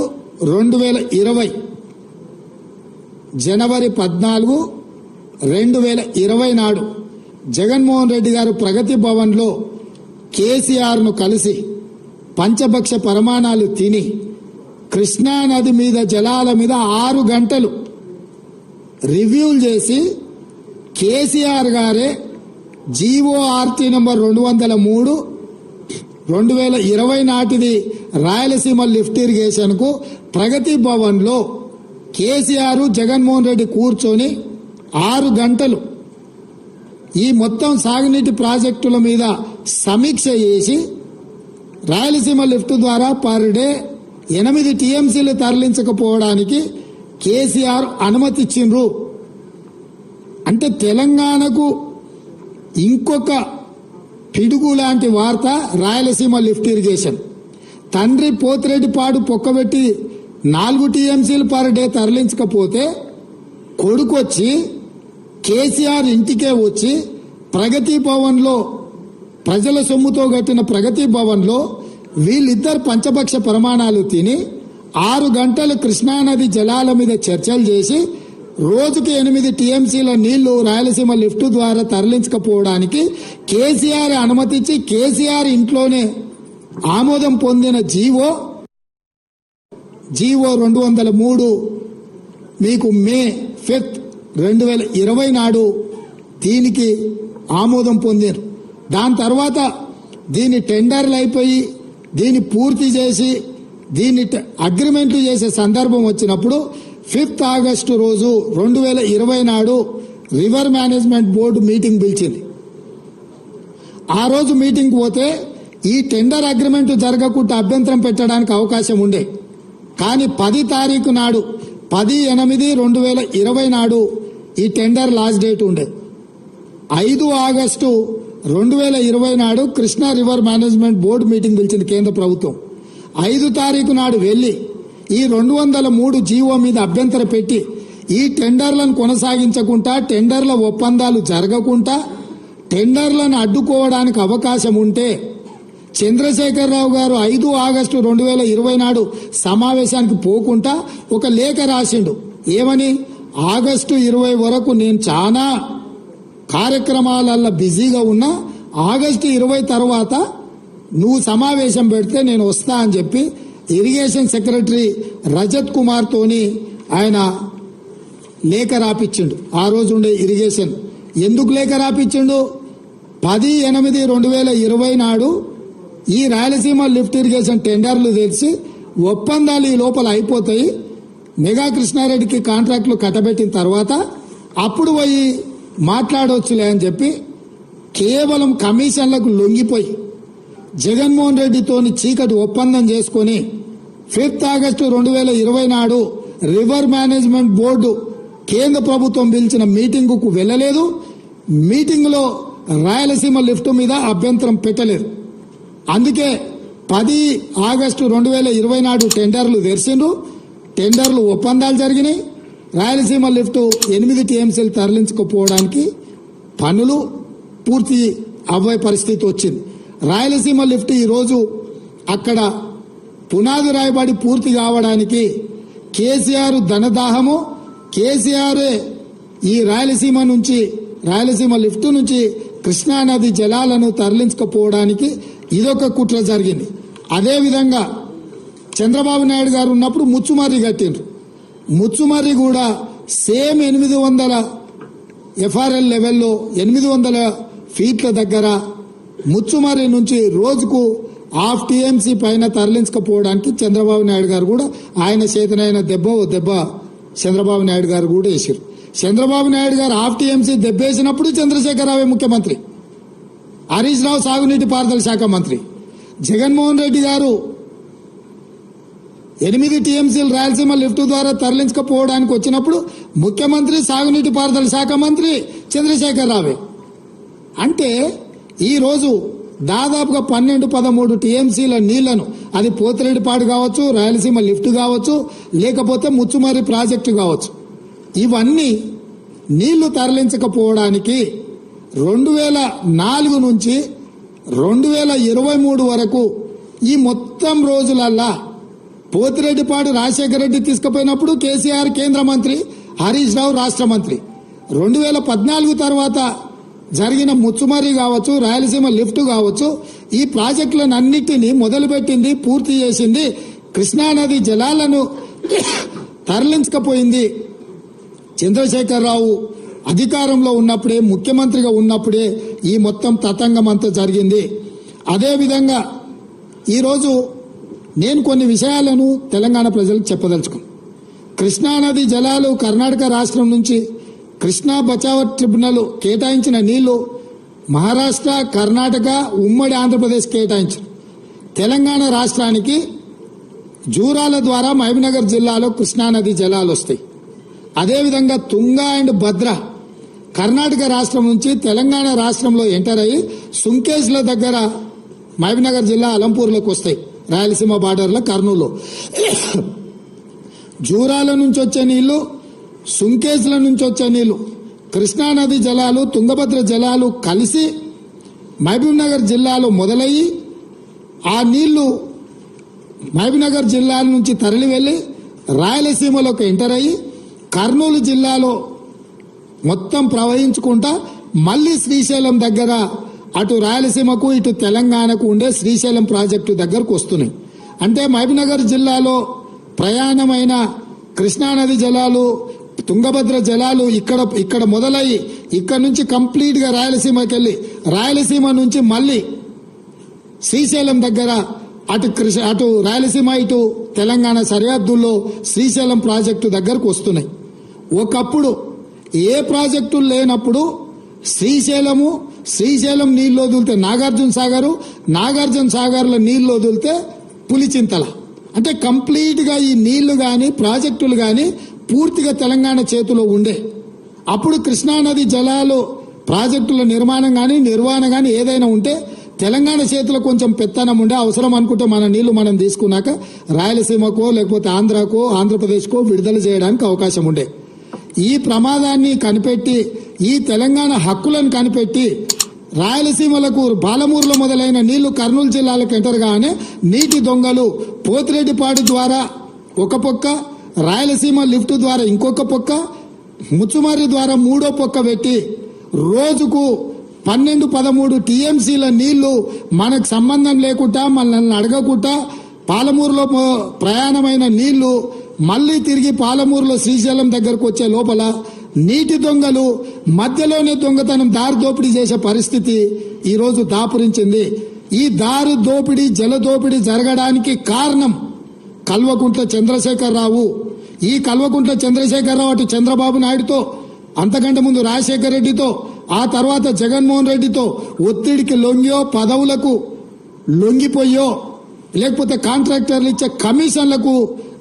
2020 జనవరి 14, 2020 నాడు జగన్మోహన్ రెడ్డి గారు ప్రగతి భవన్లో కేసీఆర్ను కలిసి పంచభక్ష పరమాణాలు తిని కృష్ణా నది మీద జలాల మీద 6 గంటలు రివ్యూలు చేసి కేసీఆర్ గారే జీఓఆర్టీ నెంబర్ 203 2020 నాటిది రాయలసీమ లిఫ్ట్ ఇరిగేషన్ కు ప్రగతి భవన్ లో కేసీఆర్ జగన్మోహన్ రెడ్డి కూర్చొని 6 గంటలు ఈ మొత్తం సాగునీటి ప్రాజెక్టుల మీద సమీక్ష చేసి రాయలసీమ లిఫ్ట్ ద్వారా పర్ డే 8 టీఎంసీలు తరలించకపోవడానికి కేసీఆర్ అనుమతి ఇచ్చిండ్రు. అంటే తెలంగాణకు ఇంకొక పిడుగు లాంటి వార్త రాయలసీమ లిఫ్ట్ ఇరిగేషన్. తండ్రి పోతిరెడ్డిపాడు పొక్కబెట్టి 4 టీఎంసీలు పర్ డే తరలించకపోతే కొడుకొచ్చి కేసీఆర్ ఇంటికే వచ్చి ప్రగతి భవన్లో ప్రజల సొమ్ముతో కట్టిన ప్రగతి భవన్లో వీళ్ళిద్దరు పంచభక్ష ప్రమాణాలు తిని 6 గంటలు కృష్ణానది జలాల మీద చర్చలు చేసి రోజుకి 8 టీఎంసీల నీళ్లు రాయలసీమ లిఫ్ట్ ద్వారా తరలించకపోవడానికి కేసీఆర్ అనుమతించి కేసీఆర్ ఇంట్లోనే ఆమోదం పొందిన జీవో 203 మీకు మే 5, 2020 నాడు దీనికి ఆమోదం పొందారు. దాని తర్వాత దీని టెండర్లు అయిపోయి దీన్ని పూర్తి చేసి దీన్ని అగ్రిమెంట్లు చేసే సందర్భం వచ్చినప్పుడు 5 ఆగస్టు రోజు 2020 నాడు రివర్ మేనేజ్మెంట్ బోర్డు మీటింగ్ పిలిచింది. ఆ రోజు మీటింగ్ పోతే ఈ టెండర్ అగ్రిమెంట్ జరగకుండా అభ్యంతరం పెట్టడానికి అవకాశం ఉండే. కానీ 10 తారీఖు నాడు 10/8/2020 నాడు ఈ టెండర్ లాస్ట్ డేట్ ఉండే. 5 ఆగస్టు 2020 నాడు Krishna river management board meeting పిలిచింది కేంద్ర ప్రభుత్వం. 5 తారీఖు నాడు వెళ్లి ఈ 203 జీవో మీద అభ్యంతరం పెట్టి ఈ టెండర్లను కొనసాగించకుండా టెండర్ల ఒప్పందాలు జరగకుండా టెండర్లను అడ్డుకోవడానికి అవకాశం ఉంటే చంద్రశేఖరరావు గారు 5 ఆగస్టు 2020 నాడు సమావేశానికి పోకుండా ఒక లేఖ రాసిండు. ఏమని? ఆగస్టు 20 వరకు నేను చాలా కార్యక్రమాలలో బిజీగా ఉన్నా, ఆగస్టు 20 తర్వాత నువ్వు సమావేశం పెడితే నేను వస్తా అని చెప్పి ఇరిగేషన్ సెక్రటరీ రజత్ కుమార్ తోని ఆయన లేఖ రాపిచ్చిండు. ఆ రోజు ఉండే ఇరిగేషన్ ఎందుకు లేఖ రాపిచ్చిండు? 10/8/2020 నాడు ఈ రాయలసీమ లిఫ్ట్ ఇరిగేషన్ టెండర్లు తెలిసి ఒప్పందాలు ఈ లోపల అయిపోతాయి, మెగా కృష్ణారెడ్డికి కాంట్రాక్టులు కట్టబెట్టిన తర్వాత అప్పుడు పోయి మాట్లాడవచ్చులే అని చెప్పి కేవలం కమిషన్లకు లొంగిపోయి జగన్మోహన్ రెడ్డితోని చీకటి ఒప్పందం చేసుకుని 5 ఆగస్టు 2020 నాడు రివర్ మేనేజ్మెంట్ బోర్డు కేంద్ర ప్రభుత్వం పిలిచిన మీటింగుకు వెళ్లలేదు. మీటింగ్ లో రాయలసీమ లిఫ్ట్ మీద అభ్యంతరం పెట్టలేదు. అందుకే 10 ఆగస్టు 2020 నాడు టెండర్లు తెరిచిండ్రు. టెండర్లు ఒప్పందాలు జరిగినాయి. రాయలసీమ లిఫ్ట్ 8 టీఎంసీలు తరలించకపోవడానికి పనులు పూర్తి అవ్వే పరిస్థితి వచ్చింది. రాయలసీమ లిఫ్ట్ ఈరోజు అక్కడ పునాది రాయబడి పూర్తి కావడానికి కేసీఆర్ ధనదాహము, కేసీఆర్ ఈ రాయలసీమ లిఫ్ట్ నుంచి కృష్ణానది జలాలను తరలించకపోవడానికి ఇదొక కుట్ర జరిగింది. అదేవిధంగా చంద్రబాబు నాయుడు గారు ఉన్నప్పుడు ముచ్చుమర్రి కట్టిండ్రు. ముచ్చుమర్రి కూడా సేమ్ 800 ఎఫ్ఆర్ఎల్ లెవెల్లో 800 ఫీట్ల దగ్గర ముచ్చుమర్రి నుంచి రోజుకు 1/2 టీఎంసీ పైన తరలించకపోవడానికి చంద్రబాబు నాయుడు గారు కూడా ఆయన చేతనైన దెబ్బ చంద్రబాబు నాయుడు గారు కూడా వేసారు. చంద్రబాబు నాయుడు గారు 1/2 టీఎంసీ దెబ్బేసినప్పుడు చంద్రశేఖరరావు ముఖ్యమంత్రి, హరీష్ రావు సాగునీటి పారుదల శాఖ మంత్రి, జగన్మోహన్ రెడ్డి గారు 8 టీఎంసీలు రాయలసీమ లిఫ్ట్ ద్వారా తరలించకపోవడానికి వచ్చినప్పుడు ముఖ్యమంత్రి సాగునీటి పారుదల శాఖ మంత్రి చంద్రశేఖరరావే. అంటే ఈరోజు దాదాపుగా 12-13 టీఎంసీల నీళ్లను, అది పోతిరెడ్డిపాడు కావచ్చు, రాయలసీమ లిఫ్ట్ కావచ్చు, లేకపోతే ముచ్చుమర్రి ప్రాజెక్టు కావచ్చు, ఇవన్నీ నీళ్లు తరలించకపోవడానికి 2004 నుంచి 2023 వరకు ఈ మొత్తం రోజులల్లా పోతిరెడ్డిపాడు రాజశేఖర రెడ్డి తీసుకుపోయినప్పుడు కేసీఆర్ కేంద్ర మంత్రి, హరీష్ రావు రాష్ట్ర మంత్రి. 2014 తర్వాత జరిగిన ముచ్చుమర్రి కావచ్చు, రాయలసీమ లిఫ్ట్ కావచ్చు, ఈ ప్రాజెక్టులను అన్నిటినీ మొదలుపెట్టింది, పూర్తి చేసింది, కృష్ణానది జలాలను తరలించకపోయింది చంద్రశేఖరరావు అధికారంలో ఉన్నప్పుడే, ముఖ్యమంత్రిగా ఉన్నప్పుడే ఈ మొత్తం తతంగం అంతా జరిగింది. అదేవిధంగా ఈరోజు నేను కొన్ని విషయాలను తెలంగాణ ప్రజలకు చెప్పదలుచుకున్నాను. కృష్ణానది జలాలు కర్ణాటక రాష్ట్రం నుంచి కృష్ణా బచావ్ ట్రిబ్యునల్ కేటాయించిన నీళ్లు మహారాష్ట్ర, కర్ణాటక, ఉమ్మడి ఆంధ్రప్రదేశ్ కేటాయించారు. తెలంగాణ రాష్ట్రానికి జూరాల ద్వారా మహబూబ్నగర్ జిల్లాలో కృష్ణానది జలాలు వస్తాయి. అదేవిధంగా తుంగా అండ్ భద్ర కర్ణాటక రాష్ట్రం నుంచి తెలంగాణ రాష్ట్రంలో ఎంటర్ అయ్యి సుంకేశ్ల దగ్గర మహబూబ్నగర్ జిల్లా అలంపూర్లోకి వస్తాయి, రాయలసీమ బార్డర్లో కర్నూలు. జూరాల నుంచి వచ్చే నీళ్లు, సుంకేశ్ల నుంచి వచ్చే నీళ్లు, కృష్ణానది జలాలు, తుంగభద్ర జలాలు కలిసి మహబూబ్నగర్ జిల్లాలో మొదలయ్యి ఆ నీళ్లు మహబూబ్నగర్ జిల్లాల నుంచి తరలి వెళ్లి రాయలసీమలోకి ఎంటర్ అయ్యి కర్నూలు జిల్లాలో మొత్తం ప్రవహించుకుంటా మళ్లీ శ్రీశైలం దగ్గర అటు రాయలసీమకు ఇటు తెలంగాణకు ఉండే శ్రీశైలం ప్రాజెక్టు దగ్గరకు వస్తున్నాయి. అంటే మహబూబ్నగర్ జిల్లాలో ప్రయాణమైన కృష్ణానది జలాలు, తుంగభద్ర జలాలు ఇక్కడ మొదలయ్యి ఇక్కడ నుంచి కంప్లీట్ గా రాయలసీమకి వెళ్లి రాయలసీమ నుంచి మళ్లీ శ్రీశైలం దగ్గర అటు రాయలసీమ ఇటు తెలంగాణ సరిహద్దుల్లో శ్రీశైలం ప్రాజెక్టు దగ్గరకు వస్తున్నాయి. ఒకప్పుడు ఏ ప్రాజెక్టులు లేనప్పుడు శ్రీశైలం నీళ్లు వదిలితే నాగార్జున సాగర్లో నీళ్లు వదిలితే పులిచింతల. అంటే కంప్లీట్ గా ఈ నీళ్లు గాని ప్రాజెక్టులు గాని పూర్తిగా తెలంగాణ చేతిలో ఉండే. అప్పుడు కృష్ణానది జలాలు ప్రాజెక్టుల నిర్మాణం గాని నిర్వహణ గాని ఏదైనా ఉంటే తెలంగాణ చేతిలో కొంచెం పెత్తనం ఉండే. అవసరం అనుకుంటే మన నీళ్లు మనం తీసుకున్నాక రాయలసీమకో లేకపోతే ఆంధ్రాకో ఆంధ్రప్రదేశ్కో విడుదల చేయడానికి అవకాశం ఉండే. ఈ ప్రమాదాన్ని కనిపెట్టి, ఈ తెలంగాణ హక్కులను కనిపెట్టి రాయలసీమలకు పాలమూరులో మొదలైన నీళ్లు కర్నూలు జిల్లాలకు ఎంటర్ గానే నీటి దొంగలు పోతిరెడ్డిపాడు ద్వారా ఒక పక్క, రాయలసీమ లిఫ్ట్ ద్వారా ఇంకొక పక్క, ముచ్చుమర్రి ద్వారా మూడో పక్క పెట్టి రోజుకు 12-13 టీఎంసీల నీళ్లు మనకు సంబంధం లేకుండా, మనల్ని అడగకుండా పాలమూరులో ప్రయాణమైన నీళ్లు మళ్లీ తిరిగి పాలమూరులో శ్రీశైలం దగ్గరకు వచ్చే లోపల నీటి దొంగలు మధ్యలోనే దొంగతనం, దారి దోపిడీ చేసే పరిస్థితి ఈరోజు దాపురించింది. ఈ దారి దోపిడీ, జల దోపిడీ జరగడానికి కారణం కల్వకుంట్ల చంద్రశేఖరరావు. ఈ కల్వకుంట్ల చంద్రశేఖరరావు అటు చంద్రబాబు నాయుడుతో, అంతకంటే ముందు రాజశేఖర రెడ్డితో, ఆ తర్వాత జగన్మోహన్ రెడ్డితో ఒత్తిడికి లొంగియో, పదవులకు లొంగిపోయో, లేకపోతే కాంట్రాక్టర్లు ఇచ్చే కమిషన్లకు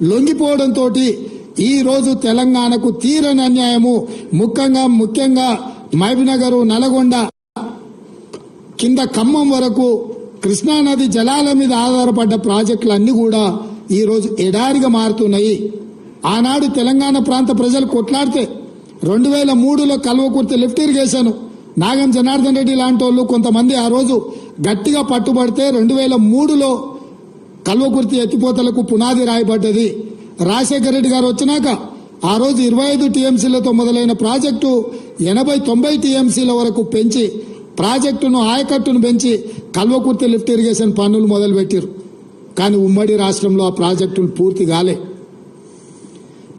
లొంగిపోవడంతో ఈ రోజు తెలంగాణకు తీరని అన్యాయము. ముఖ్యంగా మహబూబ్నగర్, నల్గొండ కింద ఖమ్మం వరకు కృష్ణానది జలాల మీద ఆధారపడ్డ ప్రాజెక్టులన్నీ కూడా ఈ రోజు ఎడారిగా మారుతున్నాయి. ఆనాడు తెలంగాణ ప్రాంత ప్రజలు కొట్లాడితే 2003లో కల్వకుర్తి లిఫ్ట్ ఇరిగేషన్ నాగం జనార్దన్ రెడ్డి లాంటి వాళ్ళు కొంతమంది ఆ రోజు గట్టిగా పట్టుబడితే 2003లో కల్వకుర్తి ఎత్తిపోతలకు పునాది రాయబడ్డది. రాజశేఖర రెడ్డి గారు వచ్చినాక ఆ రోజు 25 టీఎంసీలతో మొదలైన ప్రాజెక్టు 80-90 టీఎంసీల వరకు పెంచి ప్రాజెక్టును, ఆయకట్టును పెంచి కల్వకుర్తి లిఫ్ట్ ఇరిగేషన్ పనులు మొదలుపెట్టారు. కానీ ఉమ్మడి రాష్ట్రంలో ఆ ప్రాజెక్టులు పూర్తి కాలే.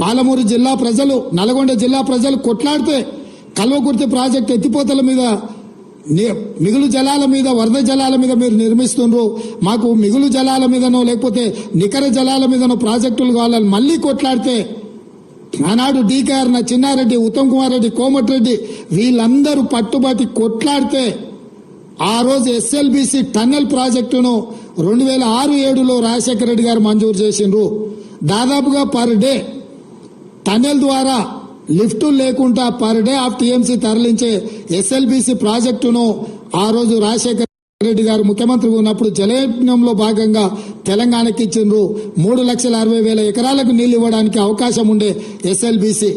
పాలమూరు జిల్లా ప్రజలు, నల్గొండ జిల్లా ప్రజలు కొట్లాడితే కల్వకుర్తి ప్రాజెక్టు ఎత్తిపోతల మీద, మిగులు జలాల మీద, వరద జలాల మీద మీరు నిర్మిస్తుండ్రు, మాకు మిగులు జలాల మీదనో లేకపోతే నికర జలాల మీదనో ప్రాజెక్టులు కావాలని మళ్లీ కొట్లాడితే ఆనాడు డీకేఆర్ చిన్నారెడ్డి, ఉత్తమ్ కుమార్ రెడ్డి, కోమటిరెడ్డి వీళ్ళందరూ పట్టుబట్టి కొట్లాడితే ఆ రోజు ఎస్ఎల్బీసీ టన్నెల్ ప్రాజెక్టును 2006-07లో రాజశేఖర రెడ్డి గారు మంజూరు చేసిండ్రు. దాదాపుగా పర్ డే టన్నెల్ ద్వారా లిఫ్ట్ లేకుండా పర్ డే ఆఫ్ టీఎంసీ తరలించే ఎస్ఎల్బిసి ప్రాజెక్టును ఆ రోజు రాజశేఖర్ రెడ్డి గారు ముఖ్యమంత్రిగా ఉన్నప్పుడు జలయజ్ఞంలో భాగంగా తెలంగాణకి ఇచ్చిండ్రు. 3,60,000 ఎకరాలకు నీళ్లు ఇవ్వడానికి అవకాశం ఉండే ఎస్ఎల్బిసి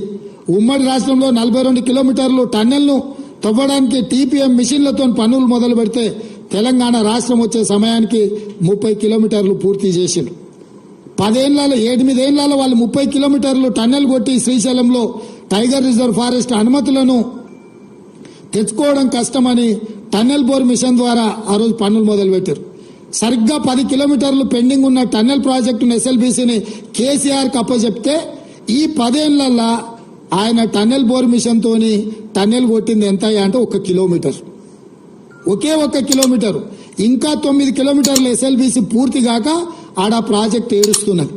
ఉమ్మడి రాష్ట్రంలో 42 కిలోమీటర్లు టన్నెల్ను తవ్వడానికి టీపీఎం మిషన్లతో పనులు మొదలు పెడితే తెలంగాణ రాష్ట్రం వచ్చే సమయానికి 30 కిలోమీటర్లు పూర్తి చేసిండ్రు. 8 ఏళ్లలో వాళ్ళు 30 కిలోమీటర్లు టన్నెల్ కొట్టి శ్రీశైలంలో టైగర్ రిజర్వ్ ఫారెస్ట్ అనుమతులను తెచ్చుకోవడం కష్టమని టన్నెల్ బోర్ మిషన్ ద్వారా ఆ రోజు పనులు మొదలుపెట్టారు. సరిగ్గా 10 కిలోమీటర్లు పెండింగ్ ఉన్న టన్నెల్ ప్రాజెక్టును ఎస్ఎల్బిసిని కేసీఆర్కి అప్పచెప్తే ఈ 10 ఏళ్లలో ఆయన టన్నెల్ బోర్ మిషన్ తోని టన్నెల్ కొట్టింది ఎంత అంటే 1 కిలోమీటర్, ఒకే 1 కిలోమీటర్. ఇంకా 9 కిలోమీటర్లు ఎస్ఎల్బిసి పూర్తి కాక ఆడ ప్రాజెక్ట్ ఏడుస్తున్నది.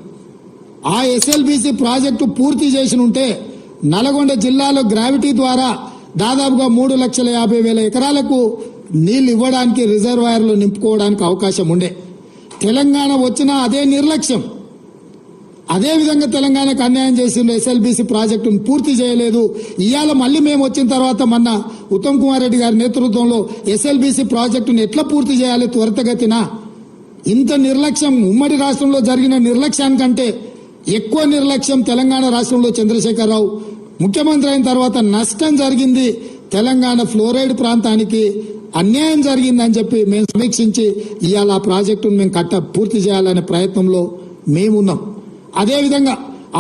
ఆ ఎస్ఎల్బిసి ప్రాజెక్టు పూర్తి చేసి ఉంటే నల్గొండ జిల్లాలో గ్రావిటీ ద్వారా దాదాపుగా 3,50,000 ఎకరాలకు నీళ్లు ఇవ్వడానికి రిజర్వాయర్లు నింపుకోవడానికి అవకాశం ఉండే. తెలంగాణ వచ్చినా అదే నిర్లక్ష్యం, అదే విధంగా తెలంగాణకు అన్యాయం చేసిండ్రు. ఎస్ఎల్బిసి ప్రాజెక్టును పూర్తి చేయలేదు. ఇవాళ మళ్ళీ మేము వచ్చిన తర్వాత మొన్న ఉత్తమ్ కుమార్ రెడ్డి గారి నేతృత్వంలో ఎస్ఎల్బిసి ప్రాజెక్టును ఎట్లా పూర్తి చేయాలి త్వరితగతిన. ఇంత నిర్లక్ష్యం ఉమ్మడి రాష్ట్రంలో జరిగిన నిర్లక్ష్యానికంటే ఎక్కువ నిర్లక్ష్యం తెలంగాణ రాష్ట్రంలో చంద్రశేఖరరావు ముఖ్యమంత్రి అయిన తర్వాత నష్టం జరిగింది. తెలంగాణ ఫ్లోరైడ్ ప్రాంతానికి అన్యాయం జరిగిందని చెప్పి మేము సమీక్షించి ఇవాళ ఆ ప్రాజెక్టును మేము పూర్తి చేయాలనే ప్రయత్నంలో మేమున్నాం. అదేవిధంగా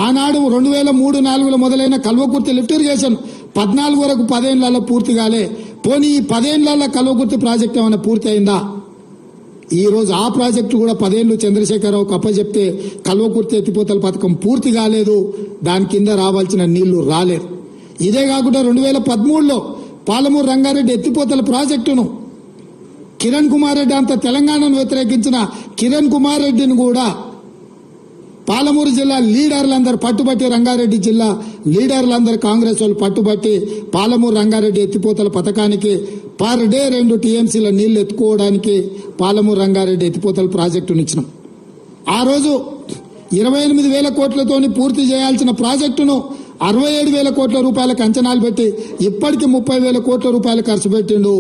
ఆనాడు 2003-04 మొదలైన కల్వకుర్తి లిఫ్ట్ ఇరిగేషన్ 14 వరకు 10 ఏళ్లలో పూర్తి కాలే. పోనీ ఈ 10 ఏళ్లలో కల్వకుర్తి ప్రాజెక్టు ఏమైనా పూర్తి అయిందా? ఈ రోజు ఆ ప్రాజెక్టు కూడా 10 ఏళ్లు చంద్రశేఖరరావుకు అప్పచెప్తే కల్వకుర్తి ఎత్తిపోతల పథకం పూర్తి కాలేదు. దాని కింద రావాల్సిన నీళ్లు రాలేదు. ఇదే కాకుండా 2013లో పాలమూరు రంగారెడ్డి ఎత్తిపోతల ప్రాజెక్టును కిరణ్ కుమార్ రెడ్డి అంత తెలంగాణను వ్యతిరేకించిన కిరణ్ కుమార్ రెడ్డిని కూడా పాలమూరు జిల్లా లీడర్లందరూ పట్టుబట్టి, రంగారెడ్డి జిల్లా లీడర్లందరూ కాంగ్రెస్ వాళ్ళు పట్టుబట్టి పాలమూరు రంగారెడ్డి ఎత్తిపోతల పథకానికి పర్ డే 2 టీఎంసీల నీళ్లు ఎత్తుకోవడానికి పాలమూరు రంగారెడ్డి ఎత్తిపోతల ప్రాజెక్టును ఇచ్చినాం. ఆ రోజు 28,000 కోట్లతోని పూర్తి చేయాల్సిన ప్రాజెక్టును 67,000 కోట్ల రూపాయలకు అంచనాలు పెట్టి ఇప్పటికి 30,000 కోట్ల రూపాయలు ఖర్చు పెట్టిండు.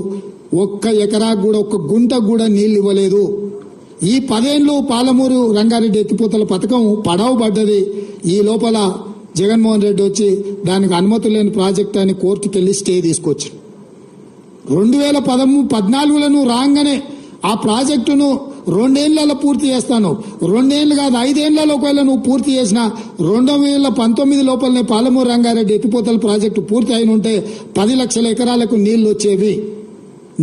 1 ఎకరాకు కూడా 1 గుంటకు కూడా నీళ్లు ఇవ్వలేదు. ఈ 10 ఏళ్లు పాలమూరు రంగారెడ్డి ఎత్తిపోతల పథకం పడవ పడ్డది. ఈ లోపల జగన్మోహన్ రెడ్డి వచ్చి దానికి అనుమతి లేని ప్రాజెక్ట్ అని కోర్టుకు వెళ్లి స్టే తీసుకొచ్చాడు. 2014 రాగానే ఆ ప్రాజెక్టును 2 ఏళ్లలో పూర్తి చేస్తాను, 2 ఏళ్లు కాదు 5 ఏళ్లలో ఒకవేళ నువ్వు పూర్తి చేసిన 2019 లోపలనే పాలమూరు రంగారెడ్డి ఎత్తిపోతల ప్రాజెక్టు పూర్తి అయిన ఉంటే 10 లక్షల ఎకరాలకు నీళ్లు వచ్చేవి.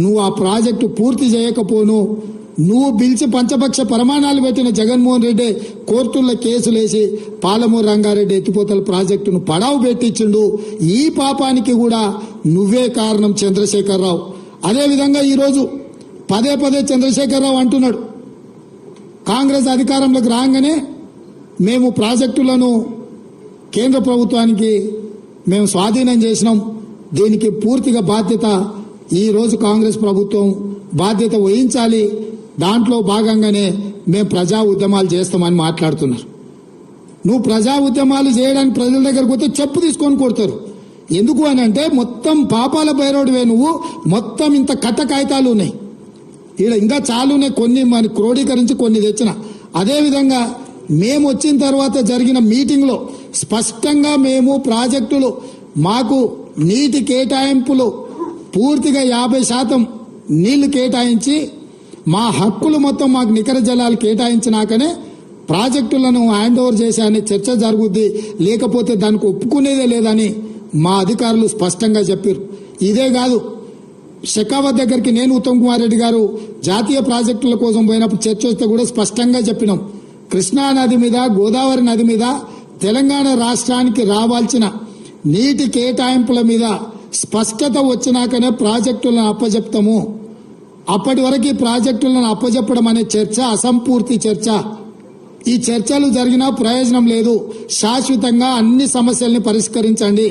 నువ్వు ఆ ప్రాజెక్టు పూర్తి చేయకపోను, నువ్వు పిలిచి పంచపక్ష ప్రమాణాలు పెట్టిన జగన్మోహన్ రెడ్డి కోర్టుల్లో కేసులేసి పాలమూరు రంగారెడ్డి ఎత్తిపోతల ప్రాజెక్టును పడావు పెట్టించిండు. ఈ పాపానికి కూడా నువ్వే కారణం చంద్రశేఖరరావు. అదేవిధంగా ఈరోజు పదే చంద్రశేఖరరావు అంటున్నాడు, కాంగ్రెస్ అధికారంలోకి రాగానే మేము ప్రాజెక్టులను కేంద్ర ప్రభుత్వానికి మేము స్వాధీనం చేసినాం, దీనికి పూర్తిగా బాధ్యత ఈ రోజు కాంగ్రెస్ ప్రభుత్వం బాధ్యత వహించాలి, దాంట్లో భాగంగానే మేము ప్రజా ఉద్యమాలు చేస్తామని మాట్లాడుతున్నారు. నువ్వు ప్రజా ఉద్యమాలు చేయడానికి ప్రజల దగ్గరకు పోతే చెప్పు తీసుకొని కొడతారు. ఎందుకు అని అంటే మొత్తం పాపాల బైరోడివే నువ్వు, మొత్తం ఇంత కట్ట కాగితాలు ఉన్నాయి ఇక్కడ, ఇంకా చాలునే కొన్ని మన క్రోడీకరించి కొన్ని తెచ్చిన. అదేవిధంగా మేము వచ్చిన తర్వాత జరిగిన మీటింగ్లో స్పష్టంగా మేము ప్రాజెక్టులు మాకు నీటి కేటాయింపులు పూర్తిగా 50% నీళ్లు కేటాయించి మా హక్కులు మొత్తం మాకు నికర జలాలు కేటాయించినాకనే ప్రాజెక్టులను హ్యాండ్ ఓవర్ చేశాయని చర్చ జరుగుద్ది, లేకపోతే దానికి ఒప్పుకునేదే లేదని మా అధికారులు స్పష్టంగా చెప్పారు. ఇదే కాదు, షెకావత్ దగ్గరికి నేను ఉత్తమ్ కుమార్ రెడ్డి గారు జాతీయ ప్రాజెక్టుల కోసం పోయినప్పుడు చర్చ వస్తే కూడా స్పష్టంగా చెప్పినాం, కృష్ణా నది మీద గోదావరి నది మీద తెలంగాణ రాష్ట్రానికి రావాల్సిన నీటి కేటాయింపుల మీద స్పష్టత వచ్చినాకనే ప్రాజెక్టులను అప్పజెప్తాము. అప్పటి వరకు ప్రాజెక్టులను అప్పజెప్పడం అనే చర్చ అసంపూర్తి చర్చ. ఈ చర్చలు జరిగినా ప్రయోజనం లేదు. శాశ్వతంగా అన్ని సమస్యల్ని పరిష్కరించండి.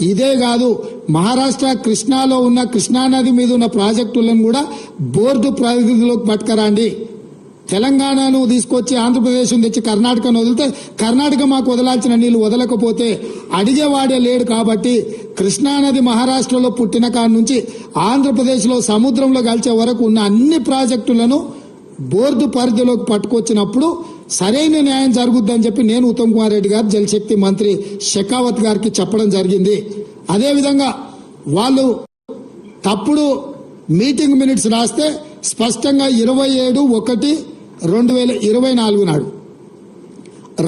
ఇదే కాదు, మహారాష్ట్ర కృష్ణాలో ఉన్న కృష్ణానది మీద ఉన్న ప్రాజెక్టులను కూడా బోర్డు పరిధిలోకి పట్టుకురండి. తెలంగాణను తీసుకొచ్చి ఆంధ్రప్రదేశ్ తెచ్చి కర్ణాటకను వదిలితే కర్ణాటక మాకు వదలాల్సిన నీళ్లు వదలకపోతే అడిగేవాడే లేడు. కాబట్టి కృష్ణానది మహారాష్ట్రలో పుట్టిన కాడి నుంచి ఆంధ్రప్రదేశ్లో సముద్రంలో కలిసే వరకు ఉన్న అన్ని ప్రాజెక్టులను బోర్డు పరిధిలోకి పట్టుకొచ్చినప్పుడు సరైన న్యాయం జరుగుద్దని చెప్పి నేను ఉత్తమ్ కుమార్ రెడ్డి గారు జలశక్తి మంత్రి షెకావత్ గారికి చెప్పడం జరిగింది. అదేవిధంగా వాళ్ళు తప్పుడు మీటింగ్ మినిట్స్ రాస్తే స్పష్టంగా 27/1/2024 నాడు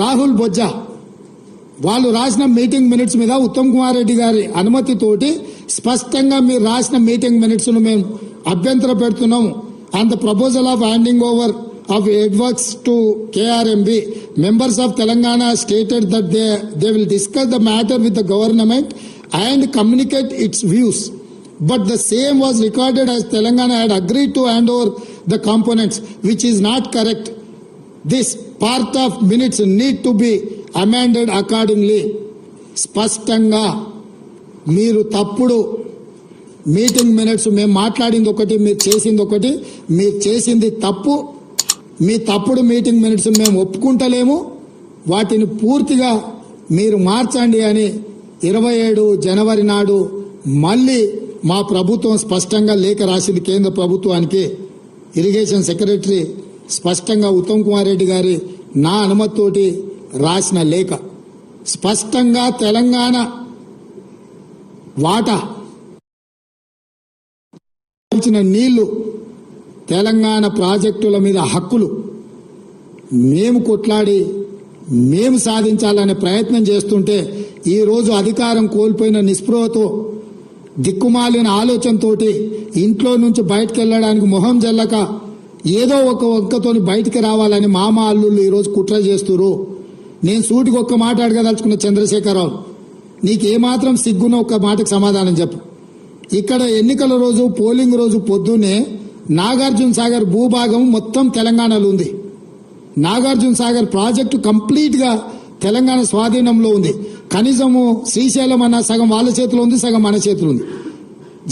రాహుల్ బొజ్జా వాళ్ళు రాసిన మీటింగ్ మినిట్స్ మీద ఉత్తమ్ కుమార్ రెడ్డి గారి అనుమతితోటి స్పష్టంగా మీరు రాసిన మీటింగ్ మినిట్స్ ను మేము అభ్యంతర పెడుతున్నాము. And the proposal of handing over of adworks to KRMB, members of Telangana stated that they will discuss the matter with the government and communicate its views. But the same was recorded as Telangana had agreed to hand over the components, which is not correct. This part of minutes need to be amended accordingly. స్పష్టంగా మీరు తప్పుడు meeting minutes మేము మాట్లాడింది ఒకటి మీరు చేసింది ఒకటి, మీరు చేసింది తప్పు, మీ తప్పుడు మీటింగ్ మినిట్స్ మేము ఒప్పుకుంటలేము, వాటిని పూర్తిగా మీరు మార్చండి అని 27 జనవరి నాడు మళ్ళీ మా ప్రభుత్వం స్పష్టంగా లేఖ రాసింది కేంద్ర ప్రభుత్వానికి. ఇరిగేషన్ సెక్రటరీ స్పష్టంగా ఉత్తమ్ కుమార్ రెడ్డి గారి నా అనుమతితోటి రాసిన లేఖ స్పష్టంగా తెలంగాణ వాటా నీళ్లు తెలంగాణ ప్రాజెక్టుల మీద హక్కులు మేము కొట్లాడి మేము సాధించాలనే ప్రయత్నం చేస్తుంటే ఈ రోజు అధికారం కోల్పోయిన నిస్పృహతో దిక్కుమాలిన ఆలోచనతోటి ఇంట్లో నుంచి బయటకు వెళ్ళడానికి మొహం జల్లక ఏదో ఒక వంకతోని బయటికి రావాలని మామ అల్లుళ్ళు ఈరోజు కుట్ర చేస్తున్నారు. నేను సూటికి ఒక్క మాట అడగదలుచుకున్న చంద్రశేఖరరావు, నీకేమాత్రం సిగ్గున ఒక్క మాటకు సమాధానం చెప్పు. ఇక్కడ ఎన్నికల రోజు పోలింగ్ రోజు పొద్దున్నే నాగార్జున సాగర్ భూభాగం మొత్తం తెలంగాణలో ఉంది. నాగార్జున సాగర్ ప్రాజెక్టు కంప్లీట్ గా తెలంగాణ స్వాధీనంలో ఉంది. కనీసము శ్రీశైలం అన్న సగం వాళ్ళ చేతిలో ఉంది, సగం మన చేతిలో ఉంది.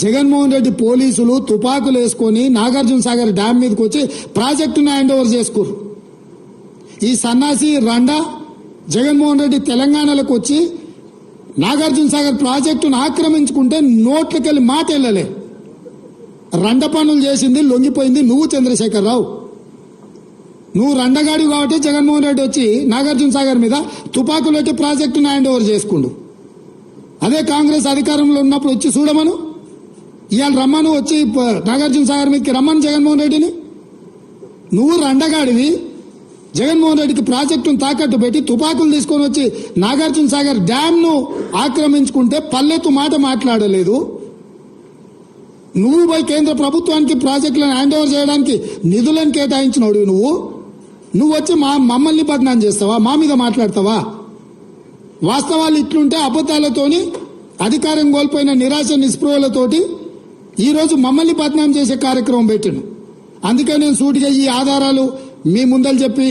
జగన్మోహన్ రెడ్డి పోలీసులు తుపాకులు వేసుకొని నాగార్జున సాగర్ డ్యాం మీదకి వచ్చి ప్రాజెక్టును హ్యాండ్ ఓవర్ చేసుకోరు. ఈ సన్నాసి రండా జగన్మోహన్ రెడ్డి తెలంగాణలోకి వచ్చి నాగార్జున సాగర్ ప్రాజెక్టును ఆక్రమించుకుంటే నోట్లకెళ్ళి మాట వెళ్ళలే. రండ పనులు చేసింది లొంగిపోయింది నువ్వు చంద్రశేఖరరావు. నువ్వు రండగాడి కాబట్టి జగన్మోహన్ రెడ్డి వచ్చి నాగార్జున సాగర్ మీద తుపాకులు పెట్టి ప్రాజెక్టును హ్యాండ్ ఓవర్ చేసుకుండు. అదే కాంగ్రెస్ అధికారంలో ఉన్నప్పుడు వచ్చి చూడమను, ఇవాళ రమ్మను, వచ్చి నాగార్జున సాగర్ మీదకి రమ్మను జగన్మోహన్ రెడ్డిని. నువ్వు రండగాడివి జగన్మోహన్ రెడ్డికి ప్రాజెక్టును తాకట్టు పెట్టి తుపాకులు తీసుకొని వచ్చి నాగార్జున సాగర్ డ్యామ్ ను ఆక్రమించుకుంటే పల్లెత్తు మాట మాట్లాడలేదు. నువ్వు పోయి కేంద్ర ప్రభుత్వానికి ప్రాజెక్టులను హ్యాండ్ ఓవర్ చేయడానికి నిధులను కేటాయించినోడు నువ్వు వచ్చి మమ్మల్ని బదనాం చేస్తావా, మా మీద మాట్లాడతావా? వాస్తవాలు ఇట్లుంటే అబద్దాలతోని అధికారం కోల్పోయిన నిరాశ నిస్పృహలతోటి ఈరోజు మమ్మల్ని బదనాం చేసే కార్యక్రమం పెట్టిండు. అందుకే నేను సూటిగా ఈ ఆధారాలు మీ ముందలు చెప్పి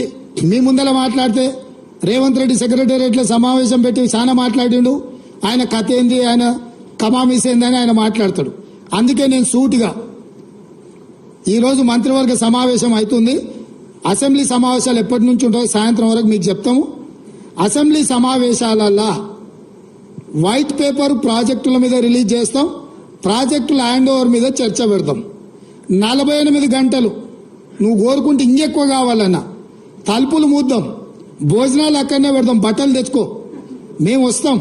మీ ముందల మాట్లాడితే రేవంత్ రెడ్డి సెక్రటేరియట్లో సమావేశం పెట్టి చాలా మాట్లాడిండు. ఆయన కథ ఏంది, ఆయన కమామిస్ ఏందని ఆయన మాట్లాడతాడు. అందుకే నేను సూటిగా ఈరోజు మంత్రివర్గ సమావేశం అవుతుంది. అసెంబ్లీ సమావేశాలు ఎప్పటి నుంచి ఉంటాయో సాయంత్రం వరకు మీకు చెప్తాము. అసెంబ్లీ సమావేశాలల్లా వైట్ పేపర్ ప్రాజెక్టుల మీద రిలీజ్ చేస్తాం, ప్రాజెక్టుల హ్యాండ్ ఓవర్ మీద చర్చ పెడతాం. 48 గంటలు నువ్వు కోరుకుంటే ఇంకెక్కువ కావాలన్నా తలుపులు మూద్దాం, భోజనాలు అక్కడనే పెడదాం, బట్టలు తెచ్చుకో, మేము వస్తాం.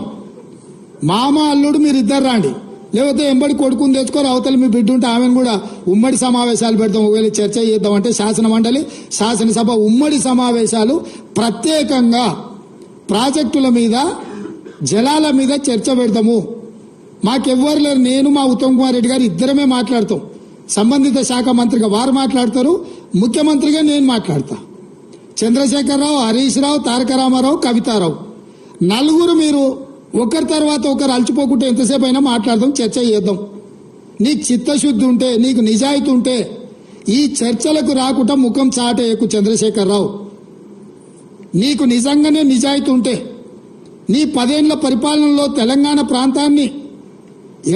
మామ అల్లుడు మీరు ఇద్దరు రాండి, లేకపోతే ఎంబడి కొడుకుని తెచ్చుకోరు, అవతల మీ బిడ్డ ఉంటే ఆమెను కూడా ఉమ్మడి సమావేశాలు పెడతాం. ఒకవేళ చర్చ చేద్దామంటే శాసన మండలి శాసనసభ ఉమ్మడి సమావేశాలు ప్రత్యేకంగా ప్రాజెక్టుల మీద జలాల మీద చర్చ పెడతాము. మాకెవ్వరు లేరు, నేను మా ఉత్తమ్ కుమార్ రెడ్డి గారు ఇద్దరమే మాట్లాడతాం. సంబంధిత శాఖ మంత్రిగా వారు మాట్లాడతారు, ముఖ్యమంత్రిగా నేను మాట్లాడతా. చంద్రశేఖరరావు, హరీష్ రావు, తారక రామారావు, కవితారావు నలుగురు మీరు ఒకరి తర్వాత ఒకరు అలచిపోకుంటే ఎంతసేపు అయినా మాట్లాడదాం, చర్చ చేద్దాం. నీకు చిత్తశుద్ధి ఉంటే, నీకు నిజాయితీ ఉంటే ఈ చర్చలకు రాకుండా ముఖం చాటేయకు చంద్రశేఖరరావు. నీకు నిజంగానే నిజాయితీ ఉంటే నీ 10 ఏళ్ల పరిపాలనలో తెలంగాణ ప్రాంతాన్ని,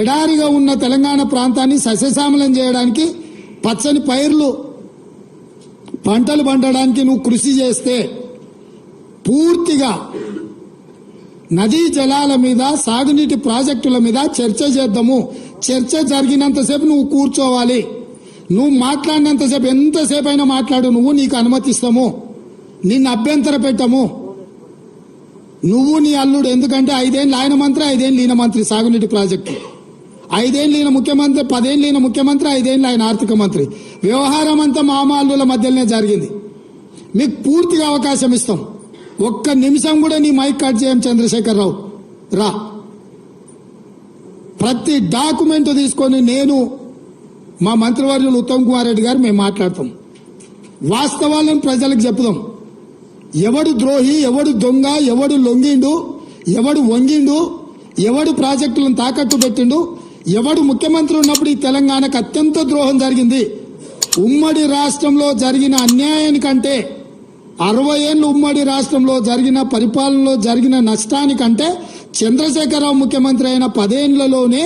ఎడారిగా ఉన్న తెలంగాణ ప్రాంతాన్ని సస్యశ్యామలం చేయడానికి పచ్చని పైర్లు పంటలు పండడానికి నువ్వు కృషి చేస్తే పూర్తిగా నదీ జలాల మీద సాగునీటి ప్రాజెక్టుల మీద చర్చ చేద్దాము. చర్చ జరిగినంతసేపు నువ్వు కూర్చోవాలి. నువ్వు మాట్లాడినంతసేపు ఎంతసేపు అయినా మాట్లాడు, నువ్వు నీకు అనుమతిస్తాము, నిన్ను అభ్యంతర పెట్టము. నువ్వు నీ అల్లుడు, ఎందుకంటే 5 ఏళ్ళు ఆయన మంత్రి 5 ఏళ్ళు ఈయన మంత్రి సాగునీటి ప్రాజెక్టు, 5 ఏళ్ళు ఈయన ముఖ్యమంత్రి 10 ఏళ్ళు ఈయన ముఖ్యమంత్రి 5 ఏళ్ళు ఆయన ఆర్థిక మంత్రి. వ్యవహారం అంతా మామాళ్ళుల మధ్యలోనే జరిగింది. మీకు పూర్తిగా అవకాశం ఇస్తాం. ఒక్క నిమిషం కూడా నీ మైక్ కట్ చేయం చంద్రశేఖరరావు, రా. ప్రతి డాక్యుమెంట్ తీసుకొని నేను మా మంత్రివర్యులు ఉత్తమ్ కుమార్ రెడ్డి గారు మేము మాట్లాడతాం. వాస్తవాలను ప్రజలకు చెప్పుదాం. ఎవడు ద్రోహి, ఎవడు దొంగ, ఎవడు లొంగిండు, ఎవడు వంగిండు, ఎవడు ప్రాజెక్టులను తాకట్టు పెట్టిండు, ఎవడు ముఖ్యమంత్రి ఉన్నప్పుడు ఈ తెలంగాణకు అత్యంత ద్రోహం జరిగింది. ఉమ్మడి రాష్ట్రంలో జరిగిన అన్యాయానికంటే 60 ఏళ్ళు ఉమ్మడి రాష్ట్రంలో జరిగిన పరిపాలనలో జరిగిన నష్టానికంటే చంద్రశేఖరరావు ముఖ్యమంత్రి అయిన 10 ఏళ్లలోనే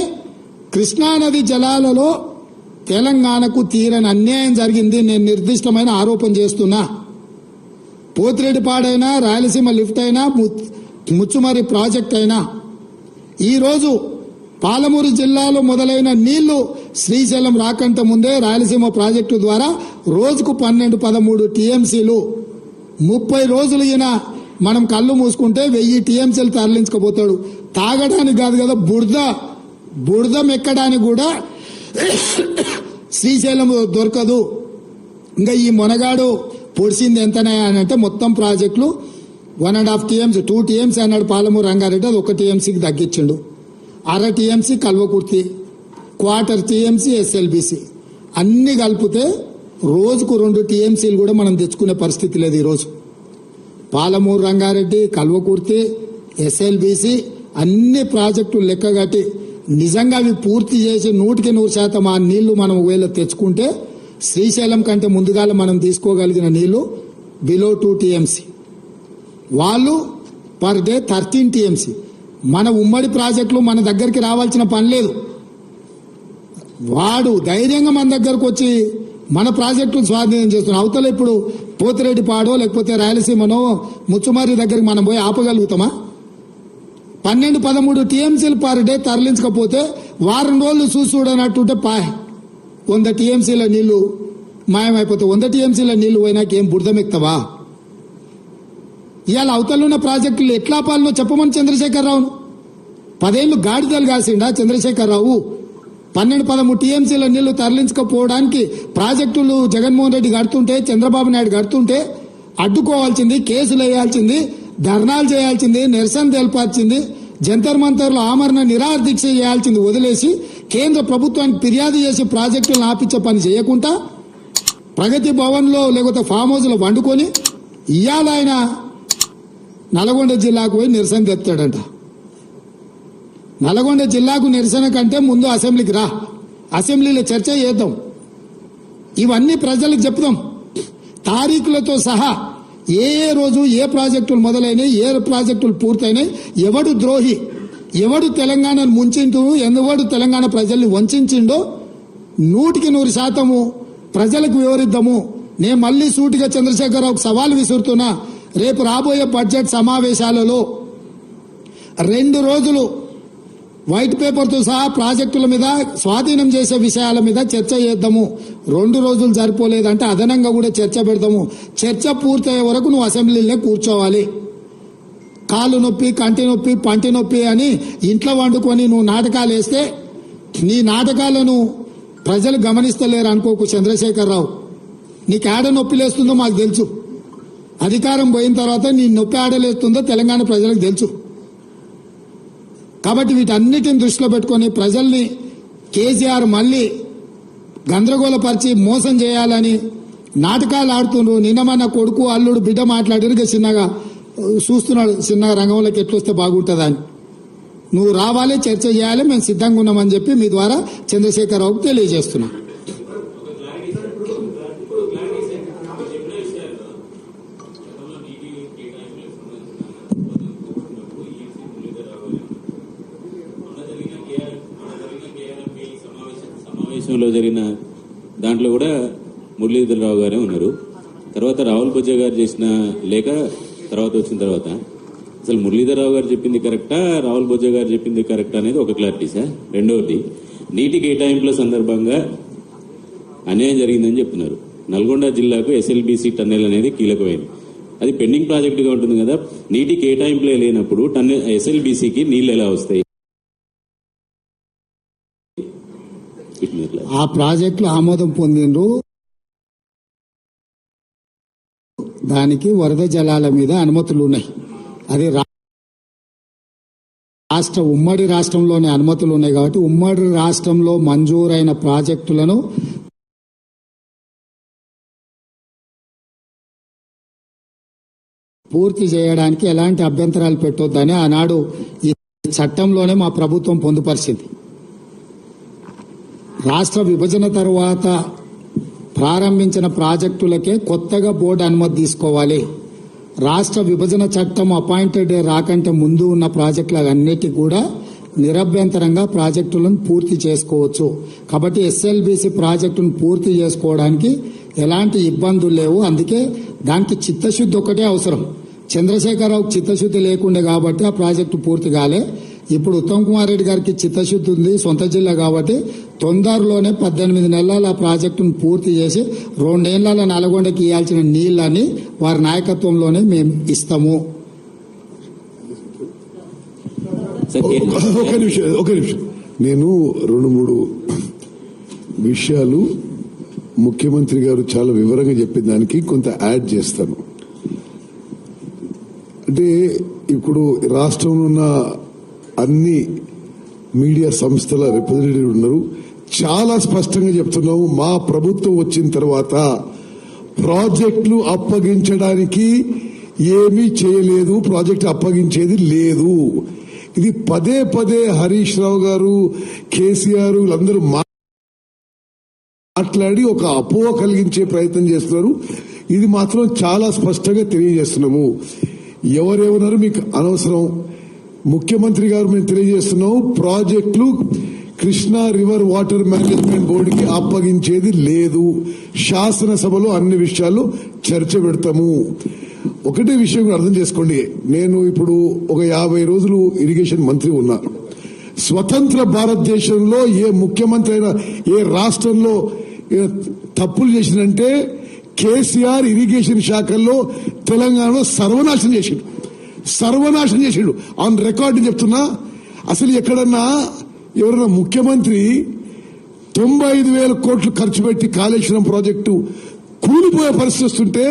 కృష్ణానది జలాలలో తెలంగాణకు తీరని అన్యాయం జరిగింది. నేను నిర్దిష్టమైన ఆరోపణ చేస్తున్నా. పోతిరెడ్డిపాడైనా, రాయలసీమ లిఫ్ట్ అయినా, ముచ్చుమరి ప్రాజెక్ట్ అయినా, ఈరోజు పాలమూరు జిల్లాలో మొదలైన నీళ్లు శ్రీశైలం రాకంట ముందే రాయలసీమ ప్రాజెక్టు ద్వారా రోజుకు 12-13 టీఎంసీలు 30 రోజులు ఈయన మనం కళ్ళు మూసుకుంటే 1000 టీఎంసీలు తరలించకపోతాడు. తాగడానికి కాదు కదా, బురద మెక్కడానికి కూడా శ్రీశైలం దొరకదు. ఇంకా ఈ మొనగాడు పొడిచింది ఎంతనే అని అంటే మొత్తం ప్రాజెక్టులు 1.5 టీఎంసీ 2 టీఎంసీ అన్నాడు పాలమూరు రంగారెడ్డి, అది 1 టీఎంసీకి తగ్గించిండు. 1/2 టీఎంసీ కల్వకుర్తి, 1/4 టీఎంసీ ఎస్ఎల్బీసీ అన్ని కలిపితే రోజుకు 2 టీఎంసీలు కూడా మనం తెచ్చుకునే పరిస్థితి లేదు. ఈరోజు పాలమూరు రంగారెడ్డి, కల్వకుర్తి, ఎస్ఎల్బీసీ అన్ని ప్రాజెక్టులు లెక్కగట్టి నిజంగా అవి పూర్తి చేసి 100% ఆ నీళ్లు మనం ఒకవేళ తెచ్చుకుంటే శ్రీశైలం కంటే ముందుగాల మనం తీసుకోగలిగిన నీళ్లు బిలో 2 టీఎంసీ, వాళ్ళు పర్ డే 13 టీఎంసీ. మన ఉమ్మడి ప్రాజెక్టులు మన దగ్గరికి రావాల్సిన పని లేదు. వాడు ధైర్యంగా మన దగ్గరకు వచ్చి మన ప్రాజెక్టులు స్వాధీనం చేస్తున్నాం. అవతల ఇప్పుడు పోతిరెడ్డిపాడో లేకపోతే రాయలసీమనో ముచ్చుమారి దగ్గరికి మనం పోయి ఆపగలుగుతామా? 12-13 టీఎంసీలు పర్ డే తరలించకపోతే వారం రోజులు చూడనట్టుంటే 100 టీఎంసీల నీళ్లు మాయమైపోతే 100 టీఎంసీల నీళ్లు పోయినాక ఏం బురదమెక్తావా? ఇవాళ అవతలున్న ప్రాజెక్టులు ఎట్లా పాలనో చెప్పమని చంద్రశేఖరరావును. 10 ఏళ్ళు గాడిదలు కాసిండా చంద్రశేఖరరావు? 12-13 టీఎంసీల నీళ్లు తరలించకపోవడానికి ప్రాజెక్టులు జగన్మోహన్ రెడ్డి కడుతుంటే, చంద్రబాబు నాయుడు కడుతుంటే అడ్డుకోవాల్సింది, కేసులు వేయాల్సింది, ధర్నాలు చేయాల్సింది, నిరసన తెలపాల్సింది, జంతర్ మంతర్లో ఆమరణ నిరాహార దీక్ష చేయాల్సింది వదిలేసి కేంద్ర ప్రభుత్వానికి ఫిర్యాదు చేసి ప్రాజెక్టులను ఆపించే పని చేయకుండా ప్రగతి భవన్లో లేకపోతే ఫామ్ హౌస్లో వండుకొని ఇవాళ ఆయన నల్గొండ జిల్లాకు పోయి నిరసన తెస్తాడంట. నల్గొండ జిల్లాకు నిరసన కంటే ముందు అసెంబ్లీకి రా, అసెంబ్లీలో చర్చ చేద్దాం, ఇవన్నీ ప్రజలకు చెప్దాం తారీఖులతో సహా. ఏ రోజు ఏ ప్రాజెక్టులు మొదలైనవి, ఏ ప్రాజెక్టులు పూర్తయినాయి, ఎవడు ద్రోహి, ఎవడు తెలంగాణను ముంచిండు, ఎవడు తెలంగాణ ప్రజల్ని వంచిండో 100% ప్రజలకు వివరిద్దాము. నేను మళ్లీ సూటిగా చంద్రశేఖరరావుకు సవాల్ విసురుతున్నా. రేపు రాబోయే బడ్జెట్ సమావేశాలలో 2 రోజులు వైట్ పేపర్తో సహా ప్రాజెక్టుల మీద స్వాధీనం చేసే విషయాల మీద చర్చ చేద్దాము. 2 రోజులు సరిపోలేదంటే అదనంగా కూడా చర్చ పెడతాము. చర్చ పూర్తయ్యే వరకు నువ్వు అసెంబ్లీలో కూర్చోవాలి. కాలు నొప్పి, కంటి నొప్పి, పంటి నొప్పి అని ఇంట్లో వండుకొని నువ్వు నాటకాలు వేస్తే నీ నాటకాలను ప్రజలు గమనిస్తలేరు అనుకోకు చంద్రశేఖరరావు. నీకు ఆడ నొప్పి లేస్తుందో మాకు తెలుసు. అధికారం పోయిన తర్వాత నీ నొప్పి ఆడలేస్తుందో తెలంగాణ ప్రజలకు తెలుసు. కాబట్టి వీటన్నిటిని దృష్టిలో పెట్టుకొని ప్రజల్ని కేసీఆర్ మళ్ళీ గందరగోళపరిచి మోసం చేయాలని నాటకాలు ఆడుతుండ్రు. నిన్న మన కొడుకు అల్లుడు బిడ్డ మాట్లాడిరుగా చిన్నగా చూస్తున్నాడు, చిన్నగా రంగంలోకి ఎట్లొస్తే బాగుంటుందని. నువ్వు రావాలి, చర్చ చేయాలి, మేము సిద్ధంగా ఉన్నామని చెప్పి మీ ద్వారా చంద్రశేఖరరావుకు తెలియజేస్తున్నా. సమావేశంలో జరిగిన దాంట్లో కూడా మురళీధరరావు గారే ఉన్నారు. తర్వాత రాహుల్ బొజ్జా గారు చేసిన లేఖ తర్వాత వచ్చిన తర్వాత అసలు మురళీధర్ రావు గారు చెప్పింది కరెక్టా, రాహుల్ బొజ్జా గారు చెప్పింది కరెక్టా అనేది ఒక క్లారిటీ సార్. రెండవది, నీటి కేటాయింపుల సందర్భంగా అన్యాయం జరిగిందని చెప్తున్నారు. నల్గొండ జిల్లాకు ఎస్ఎల్బీసీ టన్నెల్ అనేది కీలకమైంది. అది పెండింగ్ ప్రాజెక్టుగా ఉంటుంది కదా, నీటి కేటాయింపులే లేనప్పుడు ఎస్ఎల్బీసీకి నీళ్లు ఎలా వస్తాయి? ఆ ప్రాజెక్టులు ఆమోదం పొందిండ్రు, దానికి వరద జలాల మీద అనుమతులు ఉన్నాయి. అది ఉమ్మడి రాష్ట్రంలోనే అనుమతులు ఉన్నాయి కాబట్టి ఉమ్మడి రాష్ట్రంలో మంజూరైన ప్రాజెక్టులను పూర్తి చేయడానికి ఎలాంటి అభ్యంతరాలు పెట్టొద్దని ఆనాడు ఈ చట్టంలోనే మా ప్రభుత్వం పొందుపరిచింది. రాష్ట్ర విభజన తరువాత ప్రారంభించిన ప్రాజెక్టులకే కొత్తగా బోర్డు అనుమతి తీసుకోవాలి. రాష్ట్ర విభజన చట్టం అపాయింటెడ్ డే రాకంటే ముందు ఉన్న ప్రాజెక్టులన్నిటికీ కూడా నిరభ్యంతరంగా ప్రాజెక్టులను పూర్తి చేసుకోవచ్చు. కాబట్టి ఎస్ఎల్బీసీ ప్రాజెక్టును పూర్తి చేసుకోవడానికి ఎలాంటి ఇబ్బందులు లేవు. అందుకే దానికి చిత్తశుద్ధి ఒకటే అవసరం. చంద్రశేఖరరావు చిత్తశుద్ధి లేకుండే కాబట్టి ఆ ప్రాజెక్టు పూర్తి కాలే. ఇప్పుడు ఉత్తమ్ కుమార్ రెడ్డి గారికి చిత్తశుద్ధి ఉంది, సొంత జిల్లా కాబట్టి తొందరలోనే 18 నెలల ఆ ప్రాజెక్టును పూర్తి చేసి 2 ఏళ్ల నల్గొండకి ఇవ్వాల్సిన నీళ్లని వారి నాయకత్వంలోనే మేము ఇస్తాము. ఒక నిమిషం నేను 2-3 విషయాలు ముఖ్యమంత్రి గారు చాలా వివరంగా చెప్పిన దానికి కొంత యాడ్ చేస్తాను. అంటే ఇప్పుడు రాష్ట్రంలో ఉన్న అన్ని మీడియా సంస్థల రిప్రజెంటేటివ్ ఉన్నారు. చాలా స్పష్టంగా చెప్తున్నాము, మా ప్రభుత్వం వచ్చిన తర్వాత ప్రాజెక్టులు అప్పగించడానికి ఏమీ చేయలేదు, ప్రాజెక్టు అప్పగించేది లేదు. ఇది పదే పదే హరీష్ రావు గారు, కేసీఆర్ వీళ్ళందరూ మాట్లాడి ఒక అపోహ కలిగించే ప్రయత్నం చేస్తున్నారు. ఇది మాత్రం చాలా స్పష్టంగా తెలియజేస్తున్నాము. ఎవరెవరు మీకు అనవసరం. ముఖ్యమంత్రి గారు మేము తెలియజేస్తున్నాము, ప్రాజెక్టులు కృష్ణా రివర్ వాటర్ మేనేజ్మెంట్ బోర్డుకి అప్పగించేది లేదు. శాసనసభలో అన్ని విషయాలు చర్చ పెడతాము. ఒకటే విషయం అర్థం చేసుకోండి, నేను ఇప్పుడు ఒక 50 రోజులు ఇరిగేషన్ మంత్రి ఉన్నా. స్వతంత్ర భారతదేశంలో ఏ ముఖ్యమంత్రి అయినా ఏ రాష్ట్రంలో తప్పులు చేసినంటే కేసీఆర్ ఇరిగేషన్ శాఖల్లో తెలంగాణలో సర్వనాశనం చేసిండు. ఆన్ రికార్డు చెప్తున్నా. అసలు ఎక్కడన్నా ఎవరైనా ముఖ్యమంత్రి 95,000 కోట్లు ఖర్చు పెట్టి కాళేశ్వరం ప్రాజెక్టు కూలిపోయే పరిస్థితి వస్తుంటే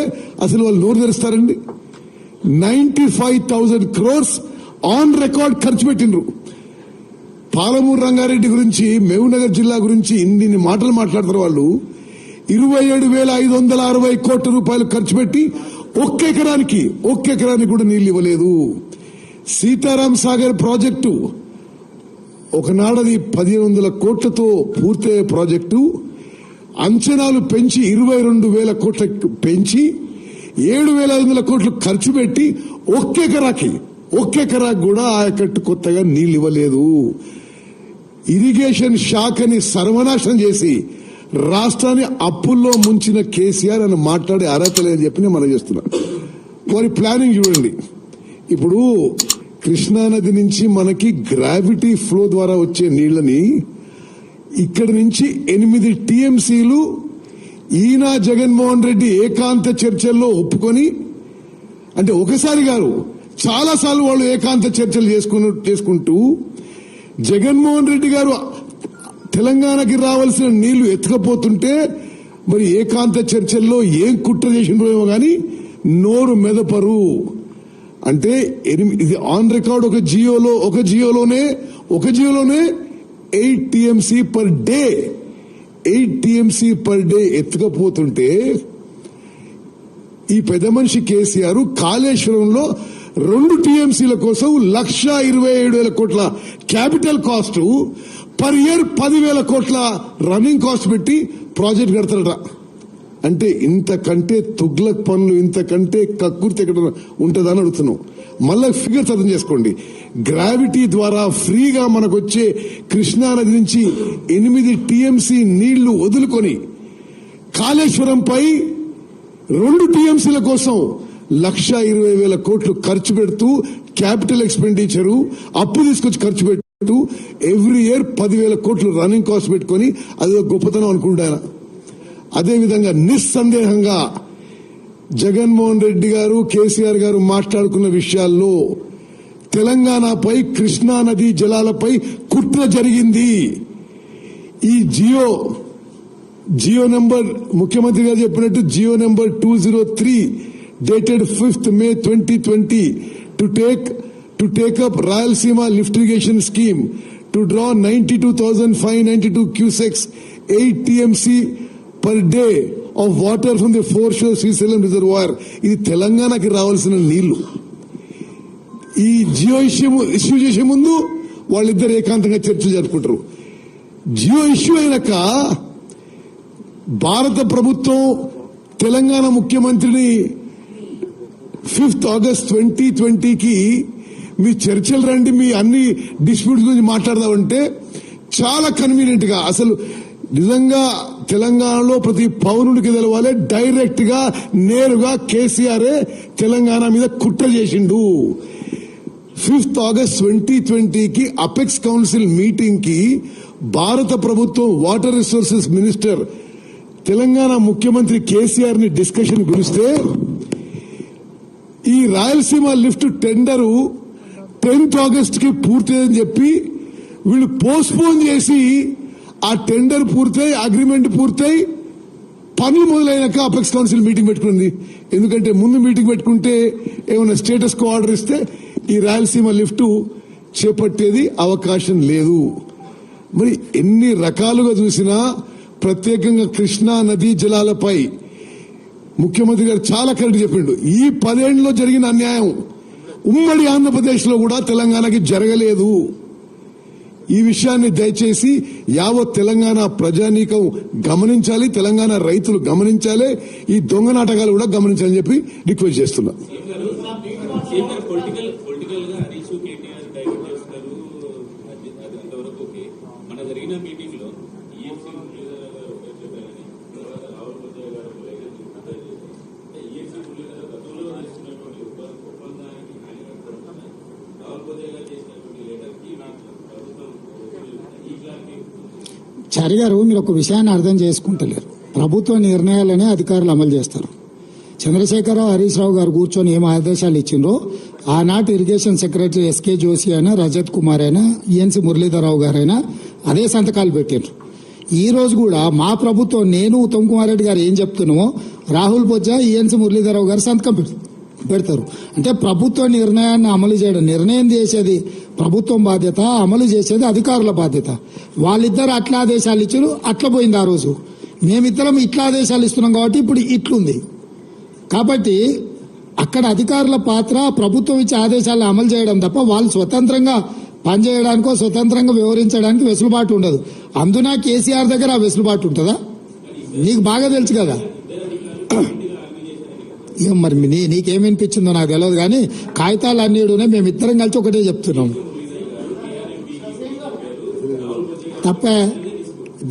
అసలు వాళ్ళు నోరు తెరుస్తారండి? 95,000 crores ఆన్ రికార్డ్ ఖర్చు పెట్టిండ్రు. పాలమూరు రంగారెడ్డి గురించి, మహబూబ్నగర్ జిల్లా గురించి ఇన్ని మాటలు మాట్లాడతారు వాళ్ళు. 27,560 కోట్ల రూపాయలు ఖర్చు పెట్టి ఒక్క ఎకరానికి కూడా నీళ్లు ఇవ్వలేదు. సీతారాం సాగర్ ప్రాజెక్టు ఒకనాడది 1,500 కోట్లతో పూర్తయ్యే ప్రాజెక్టు అంచనాలు పెంచి 22,000 కోట్లకు పెంచి 7,500 కోట్లు ఖర్చు పెట్టి ఒక్క ఎకరాకి కూడా ఆయకట్టు కొత్తగా నీళ్లు ఇవ్వలేదు. ఇరిగేషన్ శాఖని సర్వనాశనం చేసి రాష్ట్రాన్ని అప్పుల్లో ముంచిన కేసీఆర్ అని మాట్లాడే అర్హత లేదని చెప్పి మనం చేస్తున్నాం. వారి ప్లానింగ్ చూడండి. ఇప్పుడు కృష్ణానది నుంచి మనకి గ్రావిటీ ఫ్లో ద్వారా వచ్చే నీళ్లని ఇక్కడి నుంచి 8 టీఎంసీలు ఈయన జగన్మోహన్ రెడ్డి ఏకాంత చర్చల్లో ఒప్పుకొని, అంటే ఒకసారి గారు చాలాసార్లు వాళ్ళు ఏకాంత చర్చలు చేసుకుంటూ జగన్మోహన్ రెడ్డి గారు తెలంగాణకి రావాల్సిన నీళ్లు ఎత్తుకపోతుంటే మరి ఏకాంత చర్చల్లో ఏం కుట్ర చేసిండ్రో గాని నోరు మెదపరు. అంటే ఇది ఆన్ రికార్డ్ ఒక జియోలోనే 8 టీఎంసీ పర్ డే ఎత్తుకపోతుంటే ఈ పెద్ద మనిషి కేసీఆర్ కాళేశ్వరంలో 2 టీఎంసీల కోసం 1,27,000 కోట్ల క్యాపిటల్ కాస్ట్, పర్ ఇయర్ 10,000 కోట్ల రన్నింగ్ కాస్ట్ పెట్టి ప్రాజెక్ట్ కడతారట. అంటే ఇంతకంటే తుగ్లక్ పనులు, ఇంతకంటే కక్కుర్తి ఎక్కడ ఉంటుందని అడుగుతున్నాం. మళ్ళా ఫిగర్స్ అర్థం చేసుకోండి. గ్రావిటీ ద్వారా ఫ్రీగా మనకు వచ్చే కృష్ణానది నుంచి 8 టీఎంసీ నీళ్లు వదులుకొని కాళేశ్వరంపై 2 టీఎంసీల కోసం 1,20,000 కోట్లు ఖర్చు పెడుతూ క్యాపిటల్ ఎక్స్పెండిచరు అప్పు తీసుకొచ్చి ఖర్చు పెట్టు ఎవ్రీ ఇయర్ 10,000 కోట్లు రన్నింగ్ కాస్ట్ పెట్టుకొని అది ఒక గొప్పతనం అనుకుంటాను. అదేవిధంగా నిస్సందేహంగా జగన్మోహన్ రెడ్డి గారు, కేసీఆర్ గారు మాట్లాడుకున్న విషయాల్లో తెలంగాణపై, కృష్ణా నదీ జలాలపై కుట్ర జరిగింది. ఈ జియో నెంబర్ ముఖ్యమంత్రి గారు చెప్పినట్టు Jio number 203 dated 5th May 2020 to take up Rayalaseema lift irrigation scheme to draw 92,592 cusecs 8 TMC per day of water from the foreshore Srisalam reservoir. ఇది తెలంగాణకి రావాల్సిన నీళ్లు. ఈ జియో ఇష్యూ చేసే ముందు వాళ్ళిద్దరు ఏకాంతంగా చర్చలు జరుపుకుంటారు. జియో ఇష్యూ అయినాక భారత ప్రభుత్వం తెలంగాణ ముఖ్యమంత్రిని 5th August 2020కి మీ చర్చలు రండి, మీ అన్ని డిస్ప్యూట్స్ గురించి మాట్లాడదామంటే చాలా కన్వీనియంట్ గా, అసలు నిజంగా తెలంగాణలో ప్రతి పౌరుడికి తెలవాలి, డైరెక్ట్ గా నేరుగా కేసీఆరే తెలంగాణ మీద కుట్ర చేసిండు. 5th August 2020కి అపెక్స్ కౌన్సిల్ మీటింగ్ కి భారత ప్రభుత్వం వాటర్ రిసోర్సెస్ మినిస్టర్ తెలంగాణ ముఖ్యమంత్రి కేసీఆర్ ని డిస్కషన్ పిలిస్తే ఈ Rayalaseema lift tender 10th August కి పూర్తయిందని చెప్పి వీళ్ళు పోస్ట్పోన్ చేసి ఆ టెండర్ పూర్తయి, అగ్రిమెంట్ పూర్తయి, పనులు మొదలైనాక అపెక్స్ కౌన్సిల్ మీటింగ్ పెట్టుకుంది. ఎందుకంటే ముందు మీటింగ్ పెట్టుకుంటే ఏమైనా స్టేటస్ కో ఆర్డర్ ఇస్తే ఈ రాయలసీమ లిఫ్ట్ చేపట్టేది అవకాశం లేదు. మరి ఎన్ని రకాలుగా చూసినా ప్రత్యేకంగా కృష్ణా నదీ జలాలపై ముఖ్యమంత్రి గారు చాలా కరెక్ట్ చెప్పిండు. ఈ 10 ఏళ్లలో జరిగిన అన్యాయం ఉమ్మడి ఆంధ్రప్రదేశ్ లో కూడా తెలంగాణకి జరగలేదు. ఈ విషయాన్ని దయచేసి యావత్ తెలంగాణ ప్రజానీకం గమనించాలి, తెలంగాణ రైతులు గమనించాలి, ఈ దొంగ నాటకాలు కూడా గమనించాలని చెప్పి రిక్వెస్ట్ చేస్తున్నా. మన జరిగిన మీటింగ్ లో చారి గారు, మీరు ఒక విషయాన్ని అర్థం చేసుకుంటలేరు. ప్రభుత్వ నిర్ణయాలనే అధికారులు అమలు చేస్తారు. చంద్రశేఖరరావు, హరీష్ రావు గారు కూర్చొని ఏం ఆదేశాలు ఇచ్చిండ్రో ఆనాటి ఇరిగేషన్ సెక్రటరీ ఎస్కే జోషి అయినా, రజత్ కుమార్ అయినా, ఈఎన్సీ మురళీధరరావు గారైనా అదే సంతకాలు పెట్టారు. ఈ రోజు కూడా మా ప్రభుత్వం, నేను ఉత్తమ్ కుమార్ రెడ్డి గారు ఏం చెప్తున్నామో రాహుల్ బొజ్జా, ఈఎన్సీ మురళీధరరావు గారు సంతకం పెడతారు. అంటే ప్రభుత్వ నిర్ణయాన్ని అమలు చేయడం, నిర్ణయం చేసేది ప్రభుత్వం బాధ్యత, అమలు చేసేది అధికారుల బాధ్యత. వాళ్ళిద్దరు అట్లా ఆదేశాలు ఇచ్చారు, అట్లా పోయింది. ఆ రోజు మేమిద్దరం ఇట్లా ఆదేశాలు ఇస్తున్నాం కాబట్టి ఇప్పుడు ఇట్లుంది. కాబట్టి అక్కడ అధికారుల పాత్ర ప్రభుత్వం ఇచ్చే ఆదేశాలను అమలు చేయడం తప్ప వాళ్ళు స్వతంత్రంగా పనిచేయడానికో స్వతంత్రంగా వ్యవహరించడానికి వెసులుబాటు ఉండదు. అందున కేసీఆర్ దగ్గర ఆ వెసులుబాటు ఉంటుందా? నీకు బాగా తెలుసు కదా. ఏం మరి నీకేమనిపించిందో నాకు తెలియదు, కానీ కాగితాలు అన్నిడునే మేమిద్దరం కలిసి ఒకటే చెప్తున్నాం. తప్పే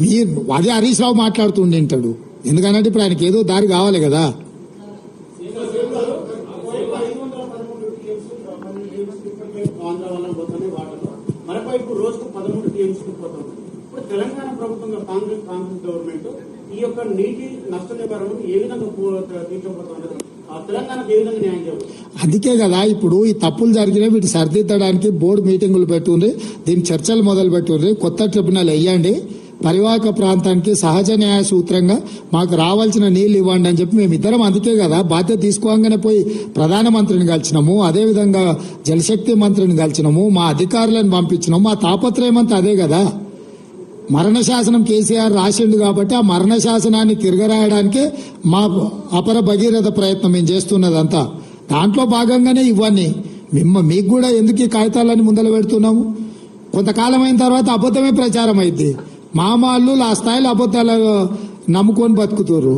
మీరు అదే హరీష్ రావు మాట్లాడుతుండి ఉంటాడు. ఎందుకంటే ఇప్పుడు ఆయనకి ఏదో దారి కావాలి కదా. తెలంగాణ ప్రభుత్వంగా కాంగ్రెస్ గవర్నమెంట్ ఈ యొక్క నీటి నష్ట నివారణను ఏ విధంగా తీసుకోబోతున్నది, తెలంగాణకు ఏ విధంగా న్యాయం చేయాలి? అందుకే కదా ఇప్పుడు ఈ తప్పులు జరిగినాయి, వీటి సరిదిద్దడానికి బోర్డు మీటింగులు పెట్టుండ్రి, దీని చర్చలు మొదలు పెట్టుండ్రి, కొత్త ట్రిబ్యునల్ వేయండి, పరివాహక ప్రాంతానికి సహజ న్యాయ సూత్రంగా మాకు రావాల్సిన నీళ్లు ఇవ్వండి అని చెప్పి మేమిద్దరం అందుకే కదా బాధ్యత తీసుకోగానే పోయి ప్రధానమంత్రిని కలిసినాము, అదేవిధంగా జలశక్తి మంత్రిని కలిసినాము, మా అధికారులను పంపించినాము. మా తాపత్రయం అంతా అదే కదా. మరణ శాసనం కేసీఆర్ రాసిండు కాబట్టి ఆ మరణ శాసనాన్ని తిరగరాయడానికే మా అపర భగీరథ ప్రయత్నం మేము చేస్తున్నదంతా. దాంట్లో భాగంగానే ఇవన్నీ మీకు కూడా ఎందుకు ఈ కాగితాలని ముందర పెడుతున్నాము. కొంతకాలం అయిన తర్వాత అబద్ధమే ప్రచారం అయింది. మామాళ్ళు ఆ స్థాయిలో అబద్ధాలు నమ్ముకొని బతుకుతారు.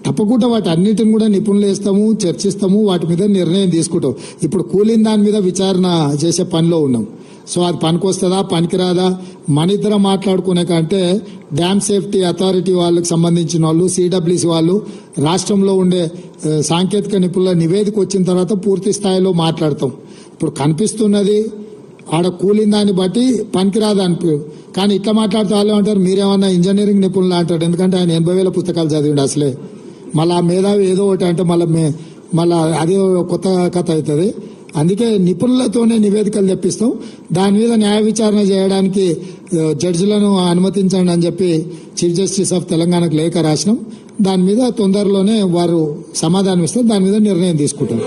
తప్పకుండా వాటి అన్నిటిని కూడా నిపుణులు వేస్తాము, చర్చిస్తాము, వాటి మీద నిర్ణయం తీసుకుంటాం. ఇప్పుడు కూలిన దాని మీద విచారణ చేసే పనిలో ఉన్నాం. సో అది పనికొస్తుందా పనికిరాదా మన ఇద్దరం మాట్లాడుకునే కంటే డ్యామ్ సేఫ్టీ అథారిటీ వాళ్ళకి సంబంధించిన వాళ్ళు సిడబ్ల్యూసి వాళ్ళు రాష్ట్రంలో ఉండే సాంకేతిక నిపుణుల నివేదిక వచ్చిన తర్వాత పూర్తి స్థాయిలో మాట్లాడతాం. ఇప్పుడు కనిపిస్తున్నది ఆడ కూలిన దాన్ని బట్టి పనికిరాదు అనిపి, కానీ ఇట్లా మాట్లాడుతూ వాళ్ళు అంటారు మీరేమన్నా ఇంజనీరింగ్ నిపుణులు అంటాడు. ఎందుకంటే ఆయన 80,000 పుస్తకాలు చదివిండు అసలే. మళ్ళీ ఆ మేధావి ఏదో ఒకటి అంటే మళ్ళీ అదే కొత్త కథ అవుతుంది. అందుకే నిపుణులతోనే నివేదికలు తెప్పిస్తాం. దాని మీద న్యాయ విచారణ చేయడానికి జడ్జిలను అనుమతించండి అని చెప్పి చీఫ్ జస్టిస్ ఆఫ్ తెలంగాణకు లేఖ రాసినాం. దాని మీద తొందరలోనే వారు సమాధానం ఇస్తారు. దాని మీద నిర్ణయం తీసుకుంటాం.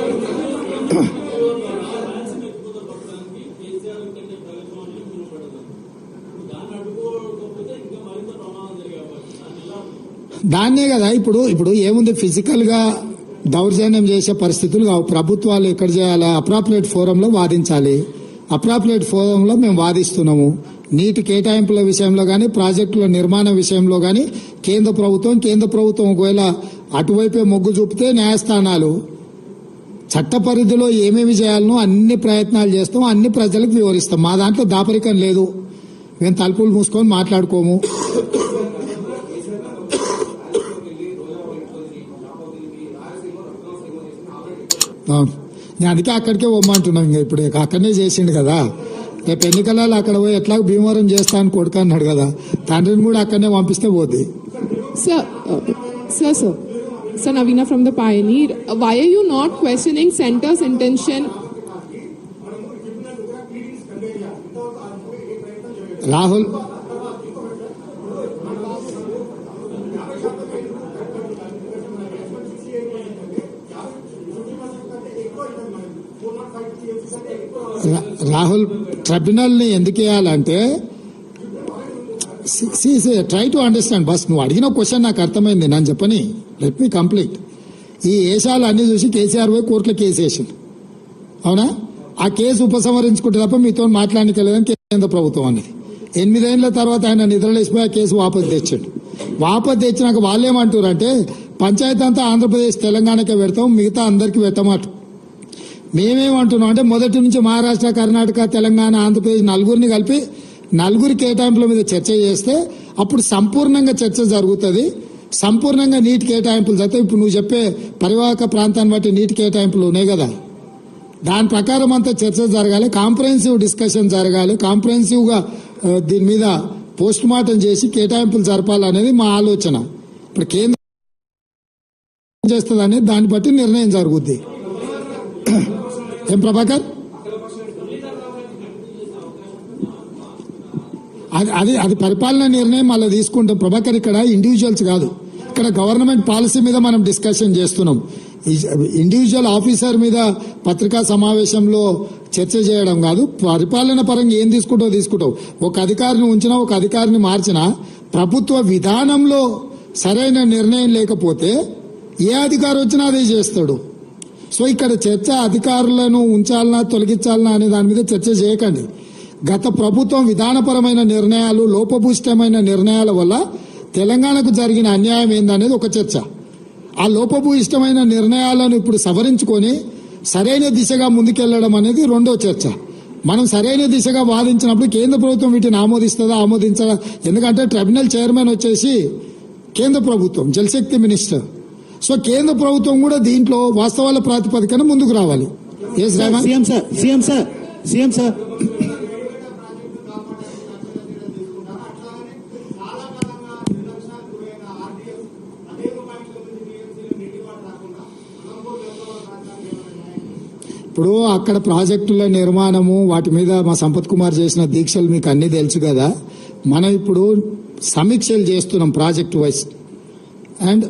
దాన్నే కదా ఇప్పుడు ఏముంది, ఫిజికల్ గా దౌర్జన్యం చేసే పరిస్థితులు కావు. ప్రభుత్వాలు ఎక్కడ చేయాలా, అప్రాప్రియేట్ ఫోరంలో వాదించాలి. అప్రాప్రియేట్ ఫోరంలో మేము వాదిస్తున్నాము. నీటి కేటాయింపుల విషయంలో కానీ ప్రాజెక్టుల నిర్మాణ విషయంలో కానీ కేంద్ర ప్రభుత్వం ఒకవేళ అటువైపే మొగ్గు చూపితే న్యాయస్థానాలు చట్ట పరిధిలో ఏమేమి చేయాలనో అన్ని ప్రయత్నాలు చేస్తాం, అన్ని ప్రజలకు వివరిస్తాం. మా దాంట్లో దాపరికం లేదు. మేము తలుపులు మూసుకొని మాట్లాడుకోము. నేను అందుకే అక్కడికే పోమంటున్నాం. ఇంకా ఇప్పుడు అక్కడనే చేసిండు కదా, రేపు ఎన్నికలలో అక్కడ పోయి ఎట్లా భీమవరం చేస్తాను కొడుకు అన్నాడు కదా, తండ్రిని కూడా అక్కడనే పంపిస్తే పోద్ది. Sir Navina from the Pioneer, why are you not questioning Centre's intention? Rahul tribunal ని ఎందుకు వేయాలంటే ట్రై టు అండర్స్టాండ్. బస్ నువ్వు అడిగిన క్వశ్చన్ నాకు అర్థమైంది, నేను చెప్పని లెట్ మీ కంప్లీట్. ఈ ఏషాలు అన్ని చూసి కేసీఆర్ పోయి కోర్టులో కేసు వేసిండు, అవునా? ఆ కేసు ఉపసంహరించుకుంటే తప్ప మీతో మాట్లాడలేదని కేంద్ర ప్రభుత్వం అన్నది. 8 ఏళ్ల తర్వాత ఆయన నిద్రలేసిపోయి ఆ కేసు వాపసు తెచ్చాడు. వాపసు తెచ్చినాక వాళ్ళేమంటారంటే పంచాయతీ అంతా ఆంధ్రప్రదేశ్ తెలంగాణకే పెడతాం, మిగతా అందరికీ పెట్టమాట. మేమేమంటున్నాం అంటే మొదటి నుంచి మహారాష్ట్ర కర్ణాటక తెలంగాణ ఆంధ్రప్రదేశ్ నలుగురిని కలిపి నలుగురి కేటాయింపుల మీద చర్చ చేస్తే అప్పుడు సంపూర్ణంగా చర్చ జరుగుతుంది. సంపూర్ణంగా నీటి కేటాయింపులు జరిగితే ఇప్పుడు నువ్వు చెప్పే పరివాహక ప్రాంతాన్ని బట్టి నీటి కేటాయింపులు ఉన్నాయి కదా, దాని ప్రకారం అంతా చర్చ జరగాలి, కాంప్రహెన్సివ్ డిస్కషన్ జరగాలి, కాంప్రహెన్సివ్ గా దీని మీద పోస్ట్ మార్టం చేసి కేటాయింపులు జరపాలనేది మా ఆలోచన. ఇప్పుడు కేంద్రం చేస్తుంది అనేది దాన్ని బట్టి నిర్ణయం జరుగుద్ది. ఏం ప్రభాకర్, అది పరిపాలన నిర్ణయం మళ్ళీ తీసుకుంటాం ప్రభాకర్. ఇక్కడ ఇండివిజువల్స్ కాదు, ఇక్కడ గవర్నమెంట్ పాలసీ మీద మనం డిస్కషన్ చేస్తున్నాం. ఇండివిజువల్ ఆఫీసర్ మీద పత్రికా సమావేశంలో చర్చ చేయడం కాదు. పరిపాలన పరంగా ఏం తీసుకుంటావు. ఒక అధికారిని ఉంచినా ఒక అధికారిని మార్చినా ప్రభుత్వ విధానంలో సరైన నిర్ణయం లేకపోతే ఏ అధికారి వచ్చినా అదే చేస్తాడు. సో ఇక్కడ చర్చ అధికారులను ఉంచాలనా తొలగించాలనా అనే దాని మీద చర్చ చేయకండి. గత ప్రభుత్వం విధానపరమైన నిర్ణయాలు, లోపభూయిష్టమైన నిర్ణయాల వల్ల తెలంగాణకు జరిగిన అన్యాయం ఏందనేది ఒక చర్చ. ఆ లోపభూయిష్టమైన నిర్ణయాలను ఇప్పుడు సవరించుకొని సరైన దిశగా ముందుకెళ్లడం అనేది రెండో చర్చ. మనం సరైన దిశగా వాదించినప్పుడు కేంద్ర ప్రభుత్వం వీటిని ఆమోదించదా? ఎందుకంటే ట్రిబ్యునల్ చైర్మన్ వచ్చేసి కేంద్ర ప్రభుత్వం, జలశక్తి మినిస్టర్. సో కేంద్ర ప్రభుత్వం కూడా దీంట్లో వాస్తవాల ప్రాతిపదికన ముందుకు రావాలి. సీఎం సార్ ఇప్పుడు అక్కడ ప్రాజెక్టుల నిర్మాణము వాటి మీద మా సంపత్ కుమార్ చేసిన దీక్షలు మీకు అన్ని తెలుసు కదా. మనం ఇప్పుడు సమీక్షలు చేస్తున్నాం ప్రాజెక్ట్ వైజ్. అండ్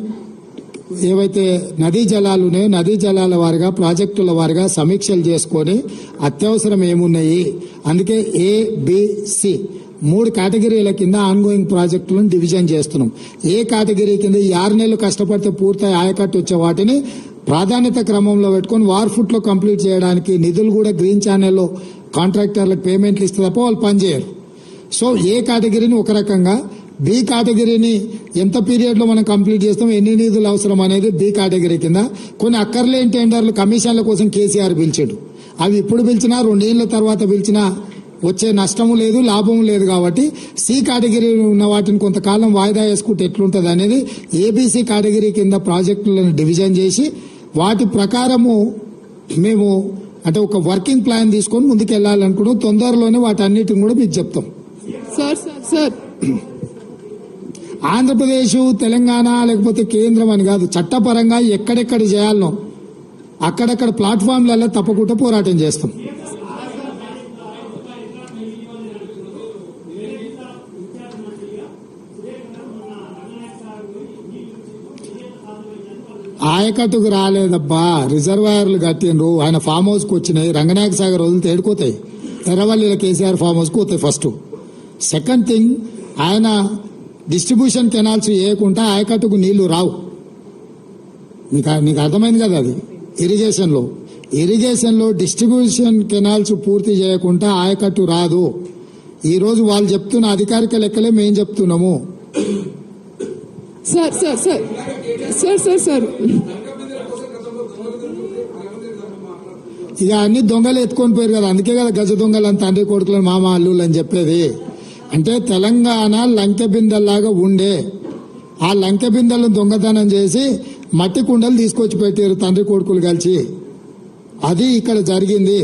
ఏవైతే నదీ జలాలు ఉన్నాయో నదీ జలాల వారిగా ప్రాజెక్టుల వారిగా సమీక్షలు చేసుకొని అత్యవసరం ఏమున్నాయి, అందుకే ABC 3 కేటగిరీల కింద ఆన్గోయింగ్ ప్రాజెక్టులను డివిజన్ చేస్తున్నాం. ఏ కేటగిరీ కింద ఈ 6 నెలలు కష్టపడితే పూర్తయి ఆయకట్టు వచ్చే వాటిని ప్రాధాన్యత క్రమంలో పెట్టుకుని వార్ ఫుట్ లో కంప్లీట్ చేయడానికి నిధులు కూడా గ్రీన్ ఛానల్లో కాంట్రాక్టర్లకు పేమెంట్లు ఇస్తే తప్ప వాళ్ళు పనిచేయరు. సో ఏ కేటగిరీని ఒక రకంగా, బి కేటగిరీని ఎంత పీరియడ్ లో మనం కంప్లీట్ చేస్తాం, ఎన్ని నిధులు అవసరం అనేది బి కేటగిరీ కింద. కొన్ని అక్కర్లేని టెండర్లు కమిషన్ల కోసం కేసీఆర్ పిలిచాడు. అవి ఇప్పుడు పిలిచినా 2 ఏళ్ల తర్వాత పిలిచినా వచ్చే నష్టము లేదు, లాభము లేదు. కాబట్టి సి కేటగిరీ ఉన్న వాటిని కొంతకాలం వాయిదా వేసుకుంటే ఎట్లుంటుంది అనేది ఏబీసీ కేటగిరీ కింద ప్రాజెక్టులను డివిజన్ చేసి వాటి ప్రకారము మేము అంటే ఒక వర్కింగ్ ప్లాన్ తీసుకొని ముందుకు వెళ్ళాలనుకుంటాం. తొందరలోనే వాటి అన్నిటిని కూడా మీకు చెప్తాం. సార్ ఆంధ్రప్రదేశ్, తెలంగాణ లేకపోతే కేంద్రం అని కాదు, చట్టపరంగా ఎక్కడెక్కడ చేయాలనో అక్కడక్కడ ప్లాట్ఫామ్లలో తప్పకుండా పోరాటం చేస్తాం. ఆయకట్టుకు రాలేదబ్బా, రిజర్వాయర్లు కట్టిండ్రు, ఆయన ఫామ్ హౌస్ కు వచ్చినాయి. రంగనాయక సాగర్ వదిలితే ఏడుకోతాయి, ఎర్రవల్లిలో కేసీఆర్ ఫామ్ హౌస్ కు పోతాయి. ఫస్ట్ సెకండ్ థింగ్, ఆయన డిస్ట్రిబ్యూషన్ కెనాల్స్ వేయకుండా ఆయకట్టుకు నీళ్లు రావు. నీకు అర్థమైంది కదా, అది ఇరిగేషన్ లో డిస్ట్రిబ్యూషన్ కెనాల్స్ పూర్తి చేయకుండా ఆయకట్టు రాదు. ఈ రోజు వాళ్ళు చెప్తున్న అధికారిక లెక్కలే మేము చెప్తున్నాము. సార్ ఇక అన్ని దొంగలు ఎత్తుకొని పోయారు కదా, అందుకే కదా గజ దొంగలు అని తండ్రి కొడుకులను మామ అల్లుళ్ళు అని చెప్పేది. అంటే తెలంగాణ లంకె బిందెల్లాగా ఉండే ఆ లంకె బిందెలను దొంగతనం చేసి మట్టి కుండలు తీసుకొచ్చి పెట్టారు తండ్రి కొడుకులు కలిసి. అది ఇక్కడ జరిగింది.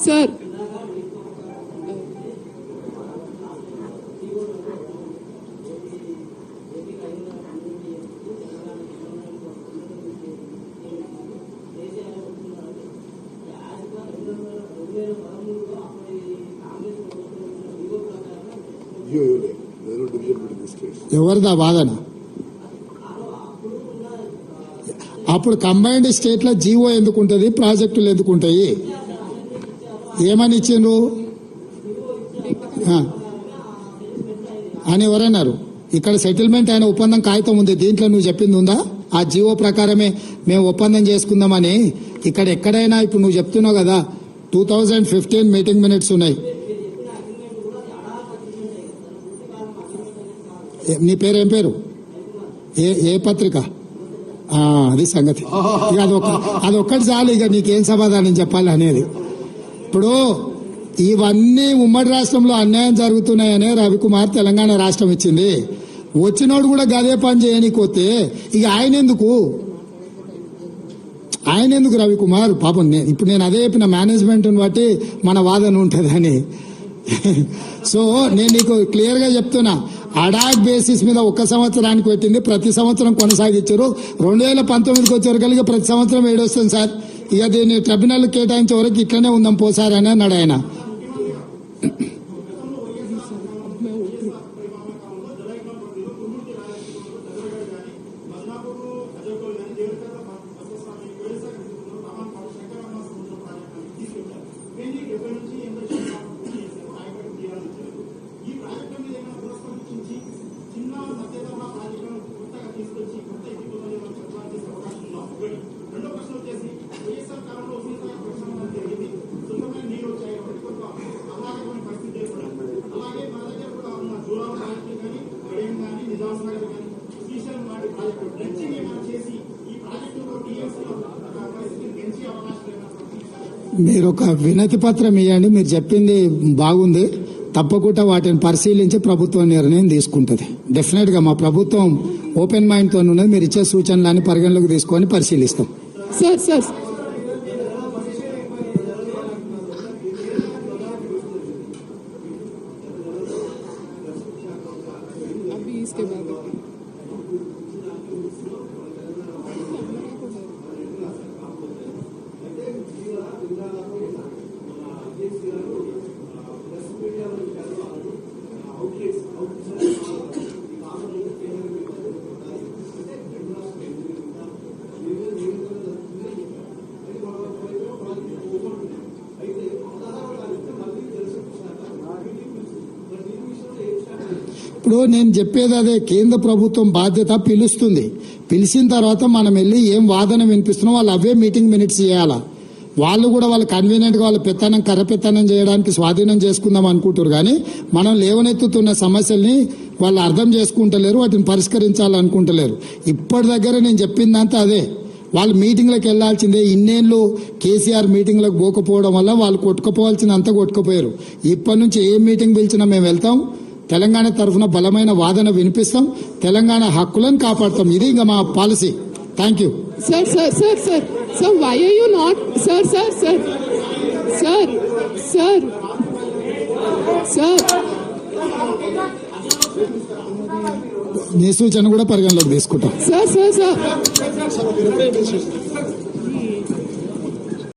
సార్ ఎవరిదా వాదన? అప్పుడు కంబైన్డ్ స్టేట్ లో జీవో ఎందుకుంటది, ప్రాజెక్టులు ఎందుకుంటాయి? ఏమని ఇచ్చిండ్రు అని ఎవరన్నారు? ఇక్కడ సెటిల్మెంట్ అయిన ఒప్పందం కాగితం ఉంది, దీంట్లో నువ్వు చెప్పింది ఉందా? ఆ జీవో ప్రకారమే మేము ఒప్పందం చేసుకుందామని. ఇక్కడ ఎక్కడైనా ఇప్పుడు నువ్వు చెప్తున్నావు కదా 2015 మీటింగ్ మినిట్స్ ఉన్నాయి. నీ పేరు ఏం పేరు? ఏ పత్రిక? అది సంగతి. ఇక అదొక్కటి చాలు, ఇక నీకేం సమాధానం చెప్పాలి అనేది. ఇప్పుడు ఇవన్నీ ఉమ్మడి రాష్ట్రంలో అన్యాయం జరుగుతున్నాయనే రవికుమార్ తెలంగాణ రాష్ట్రం ఇచ్చింది. వచ్చినోడు కూడా గదే పని చేయనీకొస్తే ఇక ఆయన ఎందుకు రవికుమార్? పాపం ఇప్పుడు నేను అదే చెప్పిన, మేనేజ్మెంట్ బట్టి మన వాదన ఉంటుందని. సో నేను నీకు క్లియర్ గా చెప్తున్నా, అడాక్ బేసిస్ మీద 1 సంవత్సరానికి పెట్టింది, ప్రతి సంవత్సరం కొనసాగించారు. 2019కి వచ్చారు కలిగి ప్రతి సంవత్సరం ఏడొస్తుంది సార్. ఇక దీన్ని ట్రిబ్యునల్ కేటాయించే వరకు ఇట్లనే ఉందాం పోసారి అని అన్నాడు ఆయన. మీరు ఒక వినతి పత్రం ఇవ్వండి, మీరు చెప్పింది బాగుంది, తప్పకుండా వాటిని పరిశీలించి ప్రభుత్వం నిర్ణయం తీసుకుంటుంది. డెఫినెట్ గా మా ప్రభుత్వం ఓపెన్ మైండ్ తో ఉన్నది. మీరు ఇచ్చే సూచనలన్నీ పరిగణలోకి తీసుకొని పరిశీలిస్తాం. సార్ अभी इसके बाद ఇప్పుడు నేను చెప్పేది అదే, కేంద్ర ప్రభుత్వం బాధ్యత పిలుస్తుంది. పిలిచిన తర్వాత మనం వెళ్ళి ఏం వాదన వినిపిస్తున్నాం వాళ్ళు అవే మీటింగ్ మినిట్స్ చేయాలా. వాళ్ళు కూడా వాళ్ళ కన్వీనియంట్ గా వాళ్ళ పెత్తనం కర్రపెత్తనం చేయడానికి స్వాధీనం చేసుకుందాం అనుకుంటారు. కానీ మనం లేవనెత్తుతున్న సమస్యల్ని వాళ్ళు అర్థం చేసుకుంటలేరు, వాటిని పరిష్కరించాలనుకుంటలేరు. ఇప్పటి దగ్గర నేను చెప్పిందంతా అదే. వాళ్ళు మీటింగ్లకు వెళ్లాల్సిందే. ఇన్నేళ్ళు కేసీఆర్ మీటింగ్లకు పోకపోవడం వల్ల వాళ్ళు కొట్టుకుపోవాల్సినంత కొట్టుకుపోయారు. ఇప్పటి నుంచి ఏ మీటింగ్ పిలిచినా మేము వెళ్తాం. తెలంగాణ తరఫున బలమైన వాదన వినిపిస్తాం. తెలంగాణ హక్కులను కాపాడుతాం. ఇది ఇంకా మా policy. Thank you. Sir, why are you not, sir, నీ సూచన కూడా పరిగణలోకి తీసుకుంటాం. sir.